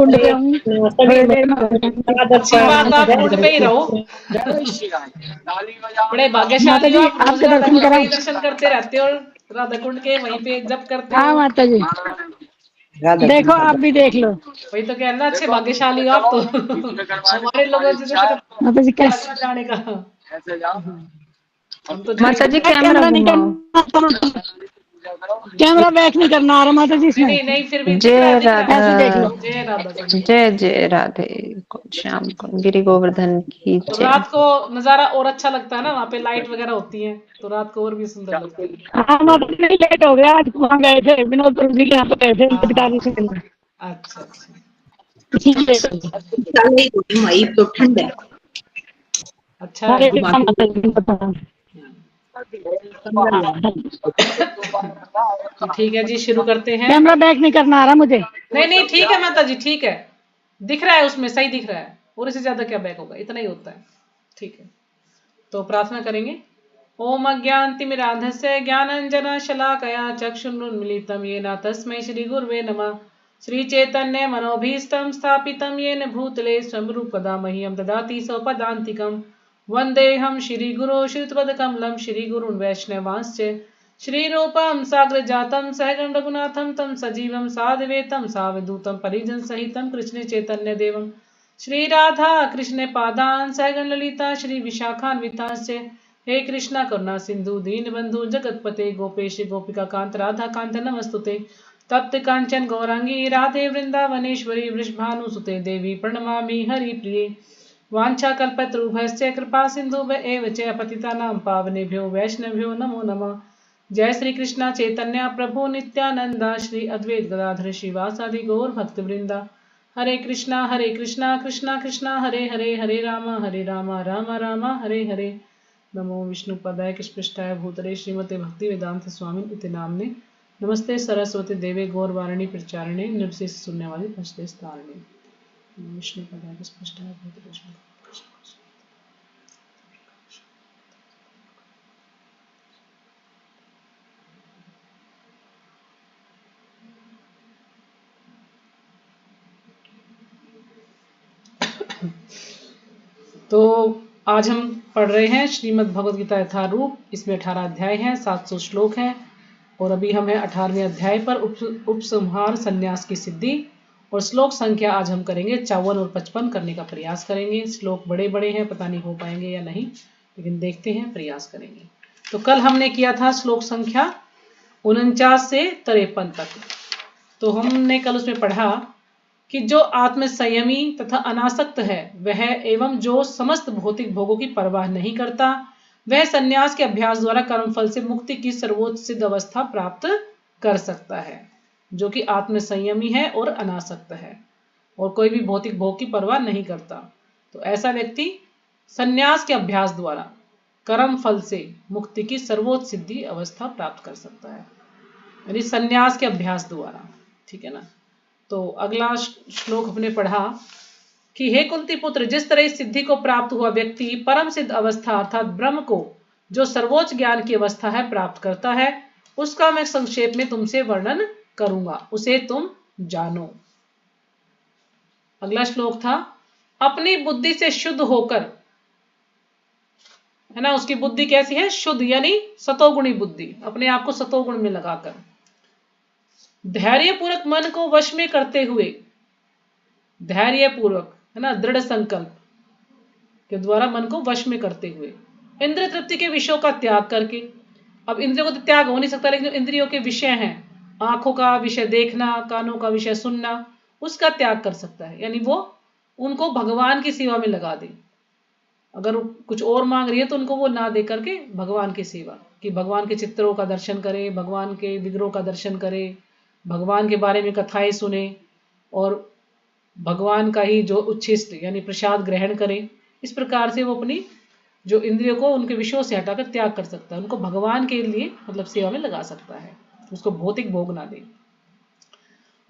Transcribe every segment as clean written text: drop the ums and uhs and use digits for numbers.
कुंड पे हूँ, थोड़ी देर में अच्छी बात, आप कुंड पे ही रहो। बड़े माता भाग्यशाली हो जी आप, रोज आपके राधा दर्शन कुंड करा। पे ही दर्शन करते रहते हो, राधा कुंड के वहीं पे जप करते हाँ हो। माता जी, देखो आप भी देख लो। वही तो कहना, अच्छे भाग्यशाली हो आप तो। हमारे लोगों से तो माता जी कैसे जाने का, हम तो माता जी नहीं। कैमरा नहीं घुमाओ। करना, कैमरा बैक नहीं करना आ रहा माता जी इसमें। नहीं नहीं, फिर भी दिख रहा है, जय दिख रहा ऐसे देख लो। है। जय राधा कुंड। जय जय राधे श्याम कुंड गिरी गोवर्धन की तो जय। रात को नजारा और अच्छा लगता है ना, वहाँ पे लाइट वगैरह होती है तो रात को और भी सुंदर लगता है। हाँ माता जी लेट हो गया, आज वहाँ गए थे विनोद जी के यहाँ पे गए थे हाँ हाँ, अधिकारी से मिलने, अच्छा अच्छा। इसीलिए लेट हो गया। वही तो ठंड है। अच्छा हरे है। कृष्णा माता जी बताओ। तो ठीक है जी, शुरू करते हैं। कैमरा बैक नहीं करना आ रहा मुझे। नहीं नहीं ठीक है माता जी, ठीक है, दिख रहा है उसमें, सही दिख रहा है, और इससे ज्यादा क्या बैक होगा, इतना ही होता है। ठीक है, तो प्रार्थना करेंगे। ओम अज्ञानतिमिरान्धस्य ज्ञानांजना शलाकया चक्षुरुन्मीलितं येन तस्मै श्री गुरुवे नमः। श्री चैतन्य मनोभीष्टं स्थापितं येन भूतले स्वयं रूपदा मह्यं ददाति स्वपदान्तिकं। वन्देऽहं श्रीगुरो श्रीयुतपदकमलं श्रीगुरून् वैष्णवांश्च श्रीरूपं साग्रजातं सहगण रघुनाथं तं सजीवं साद्वैतं सावधूतं परिजनसहितं कृष्ण चैतन्यदेवं श्री राधा कृष्ण पादान् सहगण ललिता श्री विशाखान्वितांश्च। हे कृष्णा करुणा सिंधु दीनबंधु जगतपते गोपेश गोपिका कांत राधा कांत नमस्तुते। तप्त कांचन गौरांगी राधे वृंदावनेश्वरी वृषभानुसुते देवी प्रणमामि हरिप्रिये। वाञ्छाकल्पतरुभ्यश्च कृपा सिन्धुभ्य एव च पतितानां पावनेभ्यो वैष्णवेभ्यो नमो नमः। जय श्री कृष्णा चैतन्य प्रभु नित्यानंदा श्री अद्वैत गदाधर श्रीवासादि गौर भक्तवृंदा। हरे कृष्णा कृष्णा कृष्णा हरे हरे, हरे राम राम राम हरे हरे। नमो विष्णुपदाय कृष्णपृष्ठाय भूतले श्रीमते भक्ति वेदांत स्वामी इति नाम्ने। नमस्ते सरस्वती देवे गौरवाणी प्रचारिणे निर्विशेष शून्यवादी प्रश्न स्थारिणे। विष्णुपदाय कृष्णपृष्ठाय भूतले श्रीमते। तो आज हम पढ़ रहे हैं श्रीमद् भगवद गीता यथारूप। इसमें 18 अध्याय हैं, 700 श्लोक हैं, और अभी हम हैं 18वें अध्याय पर उपसंहार संन्यास की सिद्धि। और श्लोक संख्या आज हम करेंगे 54 और 55 करने का प्रयास करेंगे। श्लोक बड़े बड़े हैं, पता नहीं हो पाएंगे या नहीं, लेकिन देखते हैं, प्रयास करेंगे। तो कल हमने किया था श्लोक संख्या 49 से 53 तक। तो हमने कल उसमें पढ़ा कि जो आत्म संयमी तथा अनासक्त है वह एवं जो समस्त भौतिक भोगों की परवाह नहीं करता, वह संन्यास के अभ्यास द्वारा कर्मफल से मुक्ति की सर्वोच्च सिद्ध अवस्था प्राप्त कर सकता है। जो कि आत्म संयमी है और अनासक्त है और कोई भी भौतिक भोग की परवाह नहीं करता, तो ऐसा व्यक्ति संन्यास के अभ्यास द्वारा कर्म फल से मुक्ति की सर्वोच्च सिद्धि अवस्था प्राप्त कर सकता है, यानी संन्यास के अभ्यास द्वारा। ठीक है ना। तो अगला श्लोक हमने पढ़ा कि हे कुंती पुत्र, जिस तरह इस सिद्धि को प्राप्त हुआ व्यक्ति परम सिद्ध अवस्था अर्थात ब्रह्म को, जो सर्वोच्च ज्ञान की अवस्था है, प्राप्त करता है, उसका मैं संक्षेप में तुमसे वर्णन करूंगा, उसे तुम जानो। अगला श्लोक था अपनी बुद्धि से शुद्ध होकर, है ना, उसकी बुद्धि कैसी है, शुद्ध, यानी सतोगुणी बुद्धि, अपने आप को सतोगुण में लगाकर धैर्य पूर्वक मन को वश में करते हुए, धैर्य पूर्वक, है ना, दृढ़ संकल्प के द्वारा मन को वश में करते हुए, इंद्र तृप्ति के विषयों का त्याग करके। अब इंद्रियों को तो त्याग हो नहीं सकता, लेकिन जो इंद्रियों के विषय हैं, आंखों का विषय देखना, कानों का विषय सुनना, उसका त्याग कर सकता है, यानी वो उनको भगवान की सेवा में लगा दे। अगर कुछ और मांग रही है तो उनको वो ना दे करके भगवान की सेवा, कि भगवान के चित्रों का दर्शन करे, भगवान के विग्रहों का दर्शन करे, भगवान के बारे में कथाएं सुने और भगवान का ही जो उच्छिष्ट यानी प्रसाद ग्रहण करे। इस प्रकार से वो अपनी जो इंद्रियों को उनके विषयों से हटाकर त्याग कर सकता है, उनको भगवान के लिए मतलब सेवा में लगा सकता है, उसको भौतिक भोग ना दे।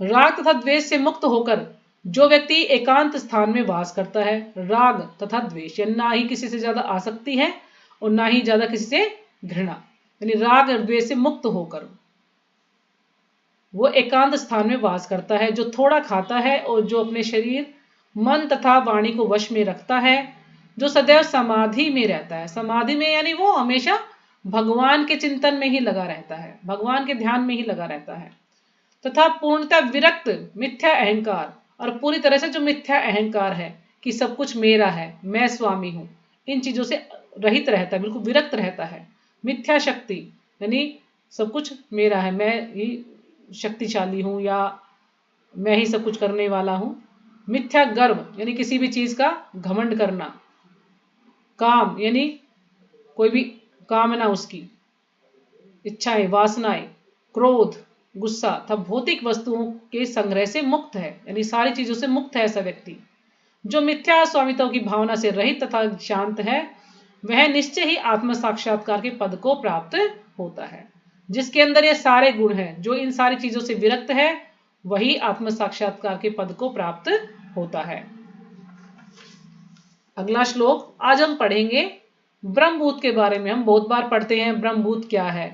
राग तथा द्वेष से मुक्त होकर जो व्यक्ति एकांत स्थान में वास करता है, राग तथा द्वेष यानी ना ही किसी से ज्यादा आसक्ति है और ना ही ज्यादा किसी से घृणा, यानी राग और द्वेष से मुक्त होकर वो एकांत स्थान में वास करता है, जो थोड़ा खाता है और जो अपने शरीर, मन तथा वाणी को वश में रखता है, जो सदैव समाधि में रहता है। समाधि में यानी वो हमेशा भगवान के चिंतन में ही लगा रहता है, भगवान के ध्यान में ही लगा रहता है, तथा पूर्णतः विरक्त मिथ्या अहंकार, और पूरी तरह से जो मिथ्या अहंकार है कि सब कुछ मेरा है, मैं स्वामी हूं, इन चीजों से रहित रहता है, बिल्कुल विरक्त रहता है। मिथ्या शक्ति यानी सब कुछ मेरा है, मैं ही शक्तिशाली हूं या मैं ही सब कुछ करने वाला हूं। मिथ्या गर्व यानी किसी भी चीज का घमंड करना। काम यानी कोई भी कामना, उसकी इच्छाएं, वासनाएं, क्रोध, गुस्सा तथा भौतिक वस्तुओं के संग्रह से मुक्त है, यानी सारी चीजों से मुक्त है ऐसा व्यक्ति। जो मिथ्या स्वामित्व की भावना से रहित तथा शांत है, वह निश्चय ही आत्म साक्षात्कार के पद को प्राप्त होता है। जिसके अंदर ये सारे गुण हैं, जो इन सारी चीजों से विरक्त है, वही आत्म साक्षात्कार के पद को प्राप्त होता है। अगला श्लोक आज हम पढ़ेंगे ब्रह्मभूत के बारे में। हम बहुत बार पढ़ते हैं ब्रह्मभूत क्या है,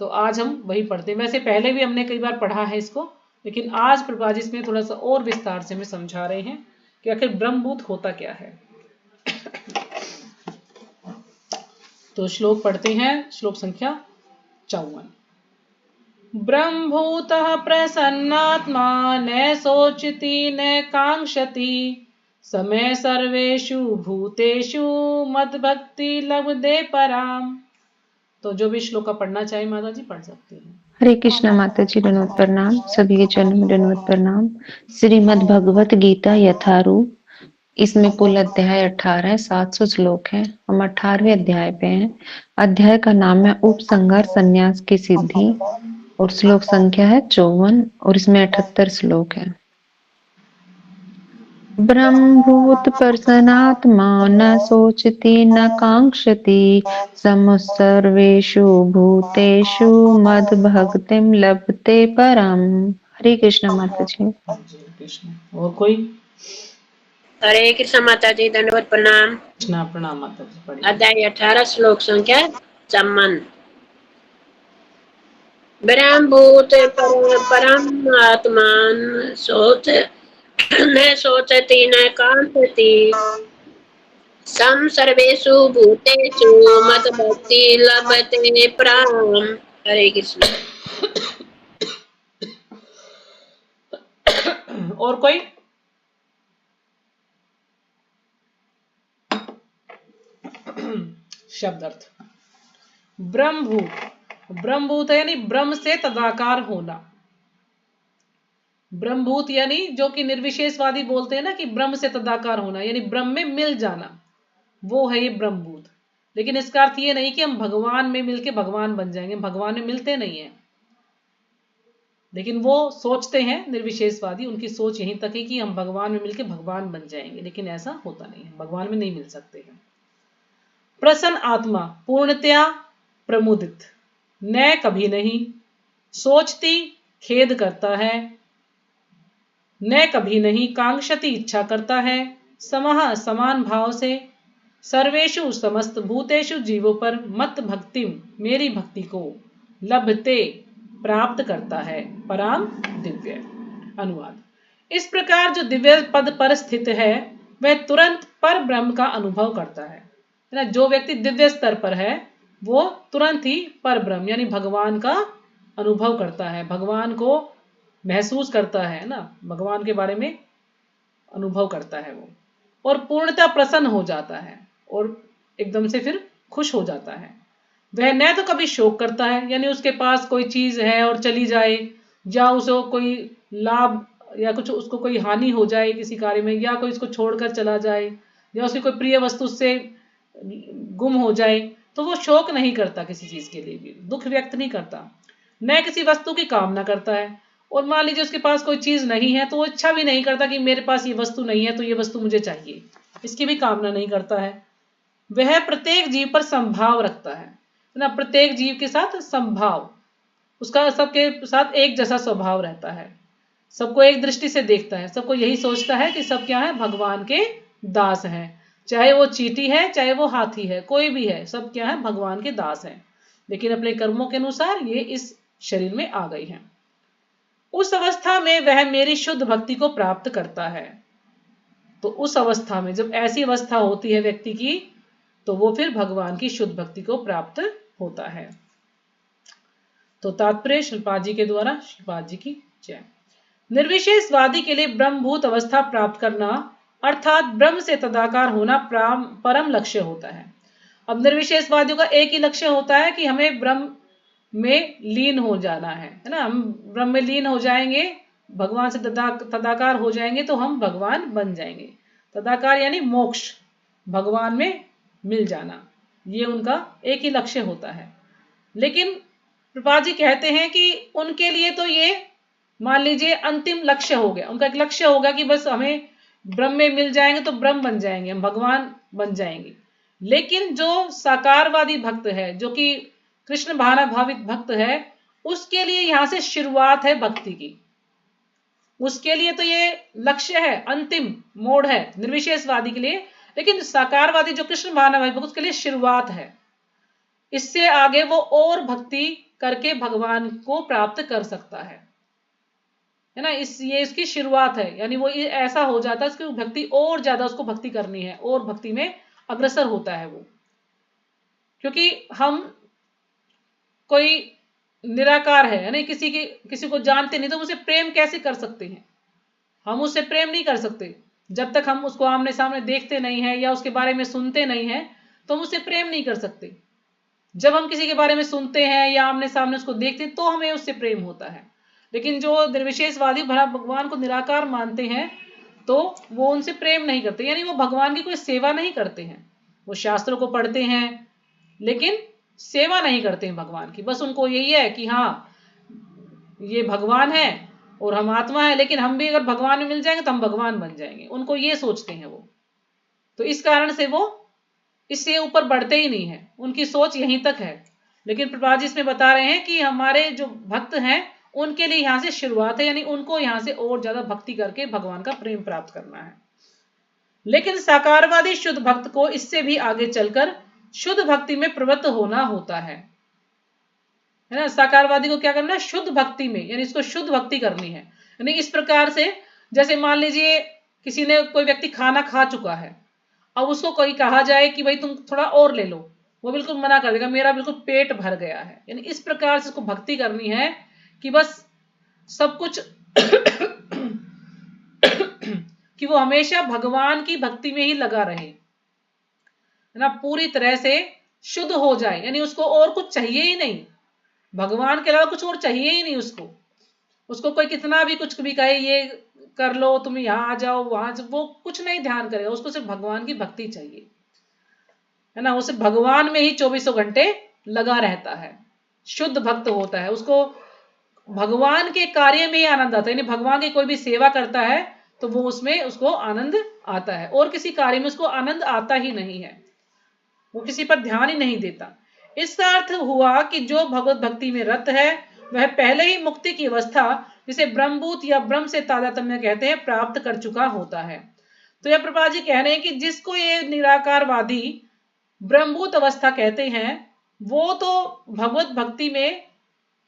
तो आज हम वही पढ़ते हैं। वैसे पहले भी हमने कई बार पढ़ा है इसको, लेकिन आज प्रभा जी इसमें थोड़ा सा और विस्तार से हमें समझा रहे हैं कि आखिर ब्रह्मभूत होता क्या है। तो श्लोक पढ़ते हैं, श्लोक संख्या 54। ब्रह्मभूतः प्रसन्नात्मा न सोचति न कांक्षति, समय सर्वेषु भूतेषु मद्भक्ति लभते पराम। तो जो भी श्लोक का पढ़ना चाहे माता जी पढ़ सकते हैं। हरे कृष्ण माता जी, दंडवत प्रणाम। सभी के चरणों में दंडवत प्रणाम। श्रीमद् भगवत गीता यथारूप, इसमें कुल अध्याय 18 है, 700 श्लोक हैं। हम 18वें अध्याय पे हैं। अध्याय का नाम है उपसंहार संन्यास की सिद्धि और श्लोक संख्या है 54 और इसमें 78 श्लोक है। ब्रह्मभूत प्रसन्नात्मा न सोचति न कांक्षति, सर्वेषु भूतेषु मद्भक्तिं लभते परम। हरे कृष्ण माता जी। कृष्ण। और कोई? हरे कृष्ण माता जी, दंडवत प्रणाम। कृष्णा प्रणाम माता जी। पढ़िए। अध्याय 18 श्लोक संख्या 54। ब्रह्मभूत परमात्मान सोच न सोचति न कांक्षति, सर्वेषु भूतेषु मद्भक्ति लभते पराम। हरे कृष्ण। और कोई? शब्द अर्थ। ब्रह्मभूत, ब्रह्मभूत यानी ब्रह्म से तदाकार होना। ब्रह्मभूत यानी जो कि निर्विशेषवादी बोलते हैं ना कि ब्रह्म से तदाकार होना, यानी ब्रह्म में मिल जाना, वो है ये ब्रह्मभूत। लेकिन इसका अर्थ ये नहीं कि हम भगवान में मिलके भगवान बन जाएंगे, भगवान में मिलते नहीं है। लेकिन वो सोचते हैं निर्विशेषवादी, उनकी सोच यहीं तक है कि हम भगवान में मिलके भगवान बन जाएंगे, लेकिन ऐसा होता नहीं है, भगवान में नहीं मिल सकते हैं। प्रसन्न आत्मा, पूर्णतया प्रमुदित, न कभी नहीं, सोचती खेद करता है, न कभी नहीं, कांक्षति इच्छा करता है, समः समान भाव से, सर्वेषु समस्त भूतेषु जीवों पर मत भक्ति मेरी भक्ति को, लभते प्राप्त करता है, पराम दिव्य। अनुवाद। इस प्रकार जो दिव्य पद पर स्थित है, वह तुरंत पर ब्रह्म का अनुभव करता है ना। जो व्यक्ति दिव्य स्तर पर है, वो तुरंत ही पर ब्रह्म यानी भगवान का अनुभव करता है, भगवान को महसूस करता है ना, भगवान के बारे में अनुभव करता है वो, और पूर्णतः प्रसन्न हो जाता है और एकदम से फिर खुश हो जाता है। वह न तो कभी शोक करता है, यानी उसके पास कोई चीज है और चली जाए, या उसे कोई लाभ या कुछ उसको कोई हानि हो जाए किसी कार्य में, या कोई इसको छोड़कर चला जाए, या उसकी कोई प्रिय वस्तु से गुम हो जाए, तो वो शोक नहीं करता, किसी चीज के लिए भी दुख व्यक्त नहीं करता, न किसी वस्तु की कामना करता है। और मान लीजिए उसके पास कोई चीज नहीं है, तो वो इच्छा भी नहीं करता कि मेरे पास ये वस्तु नहीं है तो ये वस्तु मुझे चाहिए, इसकी भी कामना नहीं करता है। वह प्रत्येक जीव पर संभाव रखता है ना, प्रत्येक जीव के साथ संभाव, उसका सबके साथ एक जैसा स्वभाव रहता है, सबको एक दृष्टि से देखता है, सबको यही सोचता है कि सब क्या है, भगवान के दास हैं, चाहे वो चींटी है चाहे वो हाथी है, कोई भी है, सब क्या है, भगवान के दास हैं, लेकिन अपने कर्मों के अनुसार ये इस शरीर में आ गई हैं। उस अवस्था में वह मेरी शुद्ध भक्ति को प्राप्त करता है। तो उस अवस्था में जब ऐसी अवस्था होती है व्यक्ति की, तो वो फिर भगवान की शुद्ध भक्ति को प्राप्त होता है। तो तात्पर्य शिल्पा जी के द्वारा, शिल्पा जी की जय। निर्विशेषवादी के लिए ब्रह्मभूत अवस्था प्राप्त करना अर्थात ब्रह्म से तदाकार होना परम लक्ष्य होता है। अब निर्विशेषवादियों का एक ही लक्ष्य होता है कि हमें ब्रह्म में लीन हो जाना है ना। हम ब्रह्म में लीन हो जाएंगे, भगवान से तदाकार हो जाएंगे तो हम भगवान बन जाएंगे। तदाकार यानी मोक्ष, भगवान में मिल जाना, ये उनका एक ही लक्ष्य होता है। लेकिन प्रभुपाद जी कहते हैं कि उनके लिए तो ये मान लीजिए अंतिम लक्ष्य हो गया। उनका एक लक्ष्य होगा कि बस हमें ब्रह्म में मिल जाएंगे तो ब्रह्म बन जाएंगे, हम भगवान बन जाएंगे। लेकिन जो साकारवादी भक्त है, जो कि कृष्ण भावित भक्त है, उसके लिए यहां से शुरुआत है भक्ति की। उसके लिए तो ये लक्ष्य है, अंतिम मोड़ है निर्विशेषवादी के लिए। लेकिन साकारवादी जो कृष्ण भावित भक्त, उसके लिए शुरुआत है। इससे आगे वो और भक्ति करके भगवान को प्राप्त कर सकता है ना। ये इसकी शुरुआत है, यानी वो ऐसा हो जाता है उसकी भक्ति और ज्यादा, उसको भक्ति करनी है और भक्ति में अग्रसर होता है वो। क्योंकि हम कोई निराकार है, यानी किसी को जानते नहीं, तो उसे प्रेम कैसे कर सकते हैं? हम उससे प्रेम नहीं कर सकते जब तक हम उसको आमने सामने देखते नहीं है या उसके बारे में सुनते नहीं है, तो हम उससे प्रेम नहीं कर सकते। जब हम किसी के बारे में सुनते हैं या आमने सामने उसको देखते हैं तो हमें उससे प्रेम होता है। लेकिन जो निर्विशेषवादी भगवान को निराकार मानते हैं, तो वो उनसे प्रेम नहीं करते, यानी वो भगवान की कोई सेवा नहीं करते हैं। वो शास्त्रों को पढ़ते हैं लेकिन सेवा नहीं करते हैं भगवान की। बस उनको यही है कि हाँ, ये भगवान है और हम आत्मा है, लेकिन हम भी अगर भगवान में मिल जाएंगे तो हम भगवान बन जाएंगे, उनको ये सोचते हैं वो। तो इस कारण से वो इससे ऊपर बढ़ते ही नहीं है, उनकी सोच यहीं तक है। लेकिन प्रभुपाद जी इसमें बता रहे हैं कि हमारे जो भक्त हैं उनके लिए यहां से शुरुआत है, यानी उनको यहां से और ज्यादा भक्ति करके भगवान का प्रेम प्राप्त करना है। लेकिन साकारवादी शुद्ध भक्त को इससे भी आगे चलकर शुद्ध भक्ति में प्रवृत्त होना होता है ना। साकारवादी को क्या करना है? शुद्ध भक्ति में, यानी इसको शुद्ध भक्ति करनी है। यानी इस प्रकार से, जैसे मान लीजिए किसी ने, कोई व्यक्ति खाना खा चुका है, अब उसको कोई कहा जाए कि भाई तुम थोड़ा और ले लो, वो बिल्कुल मना कर देगा, मेरा बिल्कुल पेट भर गया है। यानी इस प्रकार से उसको भक्ति करनी है कि बस सब कुछ कि वो हमेशा भगवान की भक्ति में ही लगा रहे, है ना, पूरी तरह से शुद्ध हो जाए। यानी उसको और कुछ चाहिए ही नहीं, भगवान के अलावा कुछ और चाहिए ही नहीं उसको कोई कितना भी कुछ भी कहे, ये कर लो, तुम यहाँ आ जाओ, वहां, वो कुछ नहीं ध्यान करेगा, उसको सिर्फ भगवान की भक्ति चाहिए, है ना। उसे भगवान में ही 24 घंटे लगा रहता है, शुद्ध भक्त होता है। उसको भगवान के कार्य में ही आनंद आता है, यानी भगवान की कोई भी सेवा करता है तो वो उसमें उसको आनंद आता है, और किसी कार्य में उसको आनंद आता ही नहीं है, वो किसी पर ध्यान ही नहीं देता। इसका अर्थ हुआ कि जो भगवत भक्ति में रत है वह पहले ही मुक्ति की अवस्था, जिसे ब्रह्मभूत या ब्रह्म से तादात्म्य कहते हैं, प्राप्त कर चुका होता है। तो यह प्रभुपाद जी कह रहे हैं कि जिसको ये निराकारवादी ब्रह्मभूत अवस्था कहते हैं, वो तो भगवत भक्ति में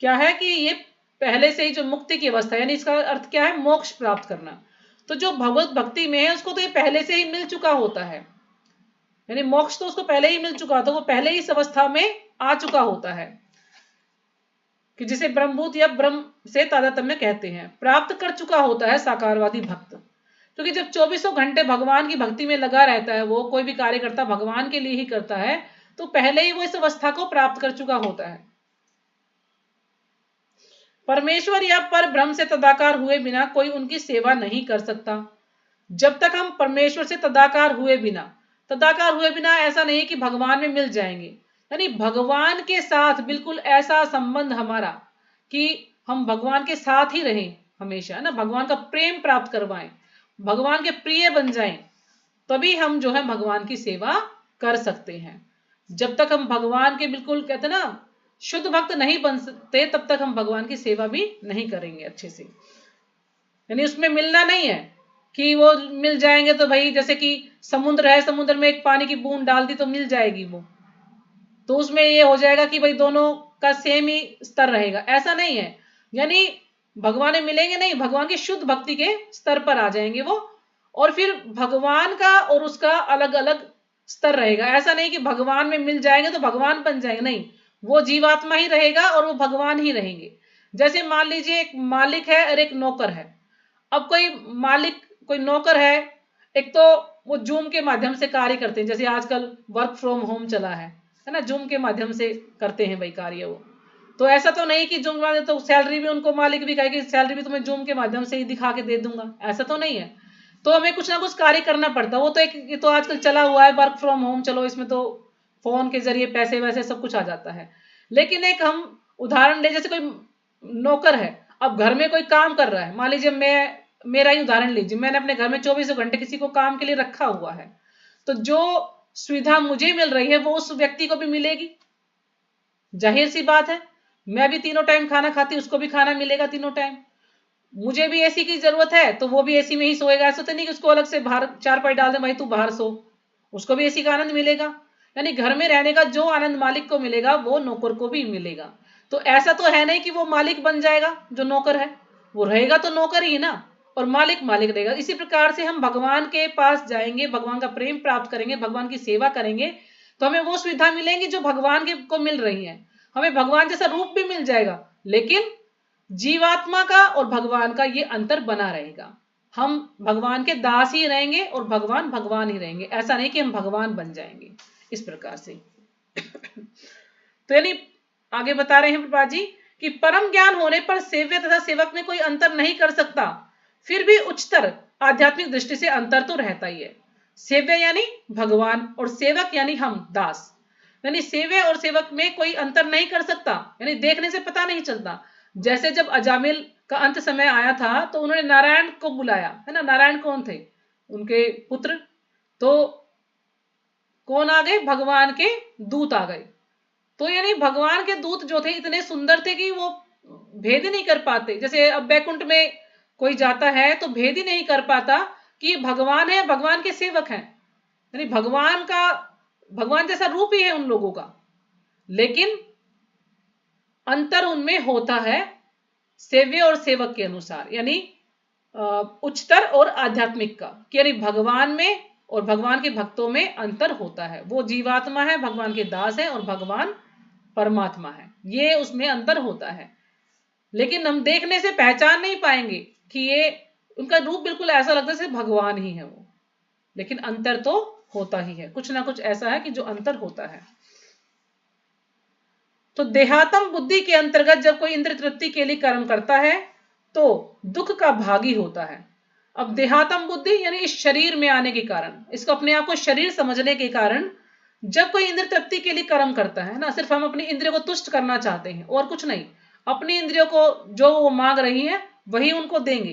क्या है कि ये पहले से ही जो मुक्ति की अवस्था, यानी इसका अर्थ क्या है? मोक्ष प्राप्त करना। तो जो भगवत भक्ति में है उसको तो ये पहले से ही मिल चुका होता है, यानी मोक्ष तो उसको पहले ही मिल चुका होता है, वो पहले ही इस अवस्था में आ चुका होता है कि जिसे ब्रह्मभूत या ब्रह्म से तादात्म्य कहते हैं, प्राप्त कर चुका होता है साकारवादी भक्त। क्योंकि जब 24 घंटे भगवान की भक्ति में लगा रहता है, वो कोई भी कार्य करता भगवान के लिए ही करता है, तो पहले ही वो इस अवस्था को प्राप्त कर चुका होता है। परमेश्वर या पर ब्रह्म से तदाकार हुए बिना कोई उनकी सेवा नहीं कर सकता। जब तक हम परमेश्वर से तदाकार हुए बिना ऐसा नहीं कि भगवान में मिल जाएंगे, यानी भगवान के साथ बिल्कुल ऐसा संबंध हमारा कि हम भगवान के साथ ही रहें हमेशा, है ना, भगवान का प्रेम प्राप्त करवाएं, भगवान के प्रिय बन जाएं, तभी हम जो है भगवान की सेवा कर सकते हैं। जब तक हम भगवान के बिल्कुल कहते ना शुद्ध भक्त नहीं बन सकते, तब तक हम भगवान की सेवा भी नहीं करेंगे अच्छे से। यानी उसमें मिलना नहीं है कि वो मिल जाएंगे तो भाई, जैसे कि समुद्र है, समुद्र में एक पानी की बूंद डाल दी तो मिल जाएगी वो, तो उसमें ये हो जाएगा कि भाई दोनों का सेम ही स्तर रहेगा, ऐसा नहीं है। यानी भगवान में मिलेंगे नहीं, भगवान की शुद्ध भक्ति के स्तर पर आ जाएंगे वो, और फिर भगवान का और उसका अलग अलग स्तर रहेगा। ऐसा नहीं कि भगवान में मिल जाएंगे तो भगवान बन जाएंगे, नहीं, वो जीवात्मा ही रहेगा और वो भगवान ही रहेंगे। जैसे मान लीजिए एक मालिक है और एक नौकर है। अब कोई मालिक, कोई नौकर है, एक तो वो जूम के माध्यम से कार्य करते हैं, जैसे आजकल वर्क फ्रॉम होम चला है ना, जूम के माध्यम से करते हैं भाई कार्य वो। तो ऐसा तो नहीं कि जूम के माध्यम, तो सैलरी भी उनको मालिक भी कहेगी सैलरी भी तुम्हें जूम के माध्यम से ही दिखा के दे दूंगा, ऐसा तो नहीं है। तो हमें कुछ ना कुछ कार्य करना पड़ता है। वो तो एक, ये तो आजकल चला हुआ है वर्क फ्रॉम होम, चलो इसमें तो फोन के जरिए पैसे वैसे सब कुछ आ जाता है। लेकिन एक हम उदाहरण ले, जैसे कोई नौकर है, अब घर में कोई काम कर रहा है, मान लीजिए मेरा ही उदाहरण लीजिए, मैंने अपने घर में 24 घंटे किसी को काम के लिए रखा हुआ है, तो जो सुविधा मुझे मिल रही है वो उस व्यक्ति को भी मिलेगी, जाहिर सी बात है। मैं भी तीनों टाइम खाना खाती, उसको भी खाना मिलेगा तीनों टाइम। मुझे भी एसी की जरूरत है तो वो भी एसी में ही सोएगा, ऐसा तो नहीं कि उसको अलग से बाहर चारपाई डाल दे भाई तू बाहर सो, उसको भी एसी का आनंद मिलेगा। यानी घर में रहने का जो आनंद मालिक को मिलेगा वो नौकर को भी मिलेगा। तो ऐसा तो है नहीं कि वो मालिक बन जाएगा जो नौकर है, वो रहेगा तो नौकर ही ना, और मालिक मालिक रहेगा। इसी प्रकार से हम भगवान के पास जाएंगे, भगवान का प्रेम प्राप्त करेंगे, भगवान की सेवा करेंगे, तो हमें वो सुविधा मिलेंगी जो भगवान के को मिल रही है। हमें भगवान जैसा रूप भी मिल जाएगा, लेकिन जीवात्मा का और भगवान का ये अंतर बना रहेगा। हम भगवान के दास ही रहेंगे और भगवान भगवान ही रहेंगे, ऐसा नहीं कि हम भगवान बन जाएंगे इस प्रकार से। तो यानी आगे बता रहे हैं प्रभा जी कि परम ज्ञान होने पर सेव्य तथा सेवक में कोई अंतर नहीं कर सकता, फिर भी उच्चतर आध्यात्मिक दृष्टि से अंतर तो रहता ही है। सेव्य यानी भगवान और सेवक यानी हम दास, यानी सेव्य और सेवक में कोई अंतर नहीं कर सकता, यानी देखने से पता नहीं चलता। जैसे जब अजामिल का अंत समय आया था तो उन्होंने नारायण को बुलाया, है ना, नारायण कौन थे, उनके पुत्र, तो कौन आ गए, भगवान के दूत आ गए। तो यानी भगवान के दूत जो थे इतने सुंदर थे कि वो भेद ही नहीं कर पाते। जैसे अब बैकुंठ में कोई जाता है तो भेद ही नहीं कर पाता कि भगवान है, भगवान के सेवक हैं, यानी भगवान जैसा रूप ही है उन लोगों का, लेकिन अंतर उनमें होता है सेव्य और सेवक के अनुसार, यानी उच्चतर और आध्यात्मिक का, कि यानी भगवान में और भगवान के भक्तों में अंतर होता है। वो जीवात्मा है, भगवान के दास है, और भगवान परमात्मा है, ये उसमें अंतर होता है। लेकिन हम देखने से पहचान नहीं पाएंगे कि ये उनका रूप बिल्कुल ऐसा लगता है जैसे भगवान ही है वो, लेकिन अंतर तो होता ही है, कुछ ना कुछ ऐसा है कि जो अंतर होता है। तो देहात्म बुद्धि के अंतर्गत जब कोई इंद्र तृप्ति के लिए कर्म करता है तो दुख का भागी होता है। अब देहात्म बुद्धि यानी इस शरीर में आने के कारण, इसको अपने आप को शरीर समझने के कारण, जब कोई इंद्र तृप्ति के लिए कर्म करता है ना, सिर्फ हम अपनी इंद्रियों को तुष्ट करना चाहते हैं और कुछ नहीं, अपनी इंद्रियों को जो वो मांग रही है वही उनको देंगे,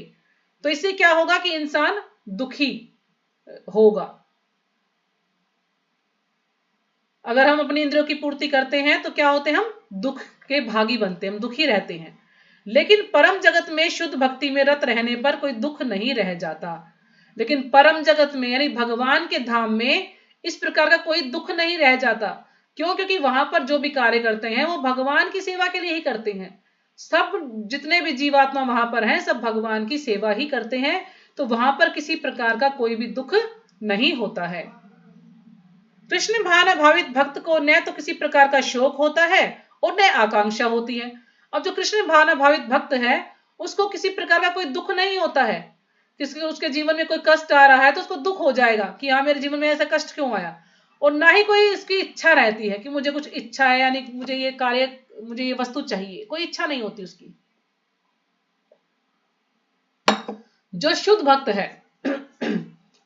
तो इससे क्या होगा कि इंसान दुखी होगा। अगर हम अपनी इंद्रियों की पूर्ति करते हैं तो क्या होते हैं, हम दुख के भागी बनते हैं, हम दुखी रहते हैं। लेकिन परम जगत में शुद्ध भक्ति में रत रहने पर कोई दुख नहीं रह जाता। लेकिन परम जगत में यानी भगवान के धाम में इस प्रकार का कोई दुख नहीं रह जाता। क्यों? क्योंकि वहां पर जो भी कार्य करते हैं वो भगवान की सेवा के लिए ही करते हैं। सब जितने भी जीवात्मा वहां पर हैं सब भगवान की सेवा ही करते हैं, तो वहां पर किसी प्रकार का कोई भी दुख नहीं होता है। कृष्ण भावनाभावित भक्त को न तो किसी प्रकार का शोक होता है और न आकांक्षा होती है। अब जो कृष्ण भावनाभावित भक्त है उसको किसी प्रकार का कोई दुख नहीं होता है, किसी उसके जीवन में कोई कष्ट आ रहा है तो उसको दुख हो जाएगा कि हाँ मेरे जीवन में ऐसा कष्ट क्यों आया, और ना ही कोई इसकी इच्छा रहती है कि मुझे कुछ इच्छा है, यानी मुझे ये कार्य, मुझे ये वस्तु चाहिए, कोई इच्छा नहीं होती उसकी। जो शुद्ध भक्त है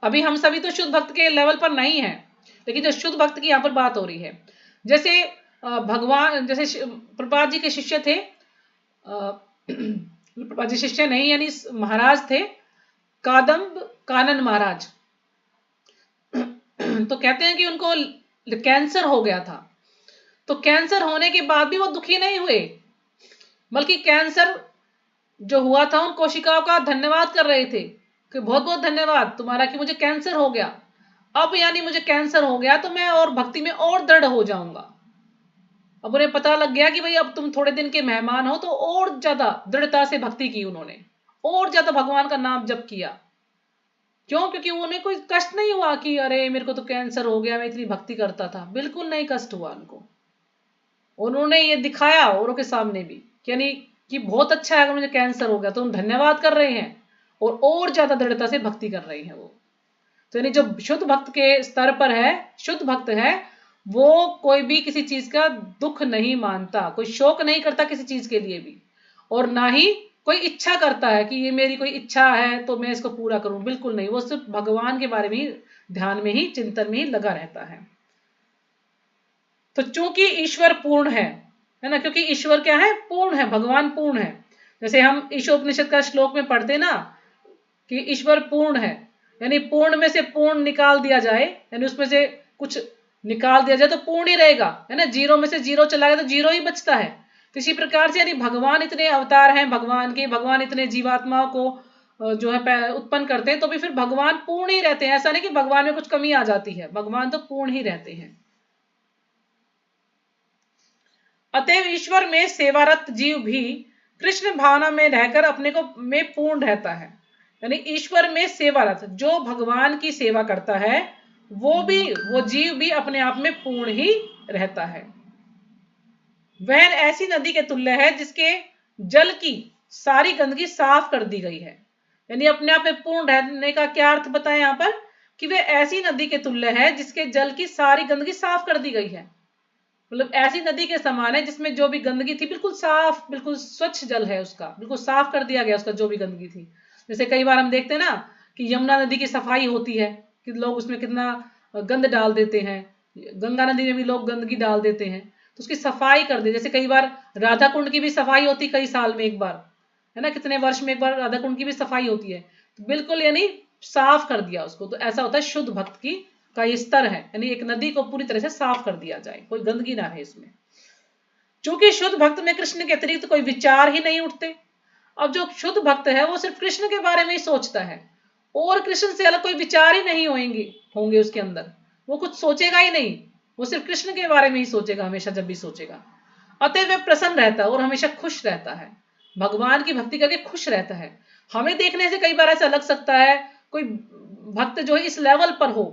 अभी हम सभी तो शुद्ध भक्त के लेवल पर नहीं है, लेकिन जो शुद्ध भक्त की यहां पर बात हो रही है, जैसे भगवान, जैसे प्रभुपाद जी के शिष्य थे, प्रभुपाद जी शिष्य नहीं यानी महाराज थे कादम्ब कानन महाराज, तो कहते हैं कि उनको कैंसर हो गया था। तो कैंसर होने के बाद भी वो दुखी नहीं हुए, बल्कि कैंसर जो हुआ था उन कोशिकाओं का धन्यवाद कर रहे थे कि बहुत बहुत धन्यवाद तुम्हारा कि मुझे कैंसर हो गया, अब यानी मुझे कैंसर हो गया तो मैं और भक्ति में और दृढ़ हो जाऊंगा। अब उन्हें पता लग गया कि भाई अब तुम थोड़े दिन के मेहमान हो, तो और ज्यादा दृढ़ता से भक्ति की उन्होंने, और ज्यादा भगवान का नाम जप किया। क्यों? क्योंकि उन्हें कोई कष्ट नहीं हुआ कि अरे मेरे को तो कैंसर हो गया, मैं इतनी भक्ति करता था। बिल्कुल नहीं कष्ट हुआ उनको। उन्होंने ये दिखाया औरों के सामने भी, यानी कि बहुत अच्छा है अगर मुझे कैंसर हो गया, तो उन धन्यवाद कर रहे हैं और ज्यादा दृढ़ता से भक्ति कर रही हैं वो। तो यानी जो शुद्ध भक्त के स्तर पर है, शुद्ध भक्त है, वो कोई भी किसी चीज का दुख नहीं मानता, कोई शोक नहीं करता किसी चीज के लिए भी, और ना ही कोई इच्छा करता है कि ये मेरी कोई इच्छा है तो मैं इसको पूरा करूं। बिल्कुल नहीं, वो सिर्फ भगवान के बारे में ही, ध्यान में ही, चिंतन में ही लगा रहता है। तो चूंकि ईश्वर पूर्ण है ना, क्योंकि ईश्वर क्या है? पूर्ण है, भगवान पूर्ण है। जैसे हम ईशोपनिषद का श्लोक में पढ़ते ना कि ईश्वर पूर्ण है, यानी पूर्ण में से पूर्ण निकाल दिया जाए, यानी उसमें से कुछ निकाल दिया जाए तो पूर्ण ही रहेगा, है ना। जीरो में से जीरो चला गया तो जीरो ही बचता है। तो इसी प्रकार से यानी भगवान इतने अवतार हैं भगवान के, भगवान इतने जीवात्माओं को जो है उत्पन्न करते हैं, तो भी फिर भगवान पूर्ण ही रहते हैं। ऐसा नहीं कि भगवान में कुछ कमी आ जाती है, भगवान तो पूर्ण ही रहते हैं। अतएव ईश्वर में सेवारत जीव भी कृष्ण भावना में रहकर अपने को में पूर्ण रहता है। यानी ईश्वर में सेवारत जो भगवान की सेवा करता है, वो जीव भी अपने आप में पूर्ण ही रहता है। वह ऐसी नदी के तुल्य है जिसके जल की सारी गंदगी साफ कर दी गई है। यानी अपने आप में पूर्ण रहने का क्या अर्थ बताएं यहां पर, कि वह ऐसी नदी के तुल्य है जिसके जल की सारी गंदगी साफ कर दी गई है। मतलब ऐसी नदी के समान है जिसमें जो भी गंदगी थी बिल्कुल साफ, बिल्कुल स्वच्छ जल है उसका, बिल्कुल साफ कर दिया गया उसका जो भी गंदगी थी। जैसे कई बार हम देखते हैं ना कि यमुना नदी की सफाई होती है कि लोग उसमें कितना गंद डाल देते हैं, गंगा नदी में भी लोग गंदगी डाल देते हैं, तो उसकी सफाई कर दे। जैसे कई बार राधा कुंड की भी सफाई होती, कई साल में एक बार, है ना, कितने वर्ष में एक बार राधा कुंड की भी सफाई होती है, तो बिल्कुल यानी साफ कर दिया उसको। तो ऐसा होता है शुद्ध भक्त की का ये स्तर है, यानी एक नदी को पूरी तरह से साफ कर दिया जाए, कोई गंदगी ना रहे इसमें। क्योंकि शुद्ध भक्त में कृष्ण के अतिरिक्त कोई विचार ही नहीं उठते। अब जो शुद्ध भक्त है वो सिर्फ कृष्ण के बारे में ही सोचता है, और कृष्ण से अलग कोई विचार ही नहीं होंगे उसके अंदर, वो कुछ सोचेगा ही नहीं, वो सिर्फ कृष्ण के बारे में ही सोचेगा हमेशा, जब भी सोचेगा। अतः वह प्रसन्न रहता है और हमेशा खुश रहता है, भगवान की भक्ति करके खुश रहता है। हमें देखने से कई बार ऐसा लग सकता है कोई भक्त जो है इस लेवल पर हो,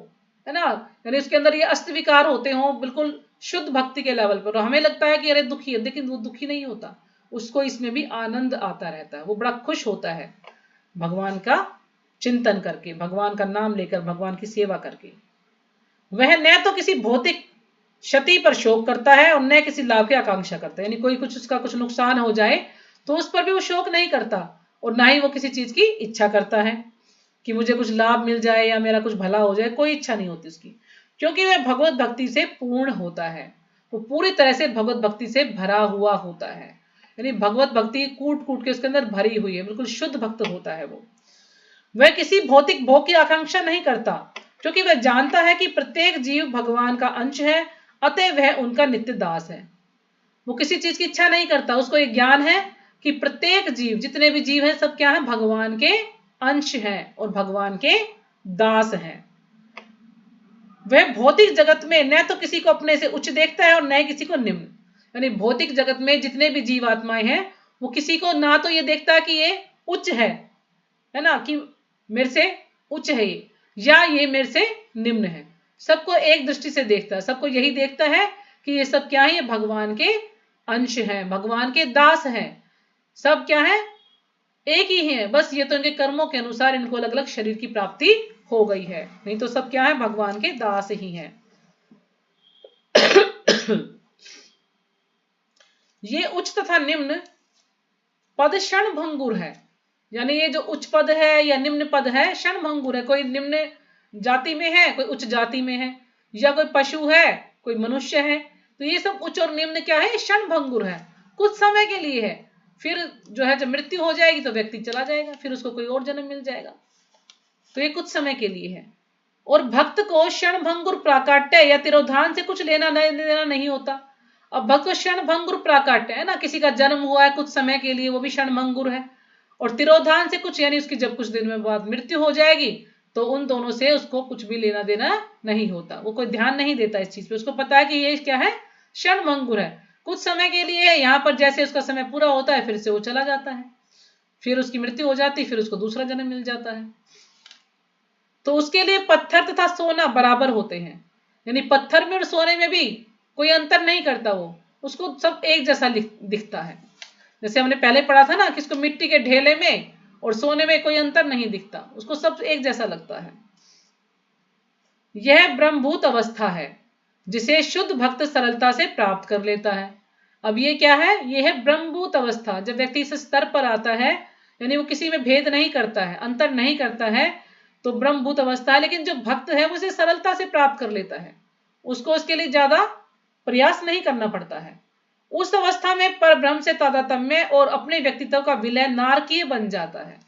है ना, यानी उसके अंदर ये अष्ट विकार होते हो बिल्कुल शुद्ध भक्ति के लेवल पर, हमें लगता है कि अरे दुखी है, लेकिन वो दुखी नहीं होता, उसको इसमें भी आनंद आता रहता है, वो बड़ा खुश होता है भगवान का चिंतन करके, भगवान का नाम लेकर, भगवान की सेवा करके। वह न तो किसी भौतिक क्षति पर शोक करता है और न किसी लाभ की आकांक्षा करता है, यानी कोई कुछ उसका कुछ नुकसान हो जाए तो उस पर भी वो शोक नहीं करता, और ना ही वो किसी चीज की इच्छा करता है कि मुझे कुछ लाभ मिल जाए या मेरा कुछ भला हो जाए, कोई इच्छा नहीं होती उसकी, क्योंकि वह भगवत भक्ति से पूर्ण होता है, वो पूरी तरह से भगवत भक्ति से भरा हुआ होता है। यानी भगवत भक्ति कूट कूट के उसके अंदर भरी हुई है, बिल्कुल शुद्ध भक्त होता है वो। वह किसी भौतिक भोग की आकांक्षा नहीं करता, क्योंकि वह जानता है कि प्रत्येक जीव भगवान का अंश है, अतः वह उनका नित्य दास है। वो किसी चीज की इच्छा नहीं करता, उसको एक ज्ञान है कि प्रत्येक जीव, जितने भी जीव हैं, सब क्या है? भगवान के अंश हैं और भगवान के दास हैं। वह भौतिक जगत में न तो किसी को अपने से उच्च देखता है और न किसी को निम्न। यानी भौतिक जगत में जितने भी जीवात्माएं हैं, वो किसी को ना तो ये देखता है कि ये उच्च है ना, कि मेरे से उच्च है ये, या ये मेरे से निम्न है। सबको एक दृष्टि से देखता है, सबको यही देखता है कि ये सब क्या है? ये भगवान के अंश हैं, भगवान के दास हैं। सब क्या है? एक ही है, बस ये तो इनके कर्मों के अनुसार इनको अलग अलग शरीर की प्राप्ति हो गई है, नहीं तो सब क्या है? भगवान के दास ही हैं। ये उच्च तथा निम्न पद क्षण भंगुर है, यानी ये जो उच्च पद है या निम्न पद है क्षण भंगुर है। कोई निम्न जाति में है, कोई उच्च जाति में है, या कोई पशु है, कोई मनुष्य है, तो ये सब उच्च और निम्न क्या है? क्षण भंगुर है, कुछ समय के लिए है, फिर जो है जब मृत्यु हो जाएगी तो व्यक्ति चला जाएगा, फिर उसको कोई और जन्म मिल जाएगा, तो ये कुछ समय के लिए है। और भक्त को क्षण भंगुर प्राकाट्य या तिरोधान से कुछ लेना नहीं होता। अब भक्त को क्षण भंगुर प्राकाट्य है ना, किसी का जन्म हुआ है कुछ समय के लिए, वो भी क्षण भंगुर है, और तिरोधान से कुछ, यानी उसकी जब कुछ दिन में बाद मृत्यु हो जाएगी, तो उन दोनों से उसको कुछ भी लेना देना नहीं होता, वो कोई ध्यान नहीं देता इस चीज पे, उसको पता है कि ये क्या है? क्षण भंगुर है, कुछ समय के लिए है, यहाँ पर जैसे उसका समय पूरा होता है फिर से वो चला जाता है, फिर उसकी मृत्यु हो जाती है, फिर उसको दूसरा जन्म मिल जाता है। तो उसके लिए पत्थर तथा सोना बराबर होते हैं, यानी पत्थर में और सोने में भी कोई अंतर नहीं करता, वो उसको सब एक जैसा दिखता है। जैसे हमने पहले पढ़ा था ना कि इसको मिट्टी के ढेले में और सोने में कोई अंतर नहीं दिखता, उसको सब एक जैसा लगता है। यह ब्रह्मभूत अवस्था है जिसे शुद्ध भक्त सरलता से प्राप्त कर लेता है। अब ये क्या है? यह है ब्रह्मभूत अवस्था। जब व्यक्ति इस स्तर पर आता है, यानी वो किसी में भेद नहीं करता है, अंतर नहीं करता है, तो ब्रह्मभूत अवस्था है। लेकिन जो भक्त है वो इसे सरलता से प्राप्त कर लेता है, उसको उसके लिए ज्यादा प्रयास नहीं करना पड़ता है। उस अवस्था में परब्रह्म से तादात्म्य और अपने व्यक्तित्व का विलय नारकीय बन जाता है।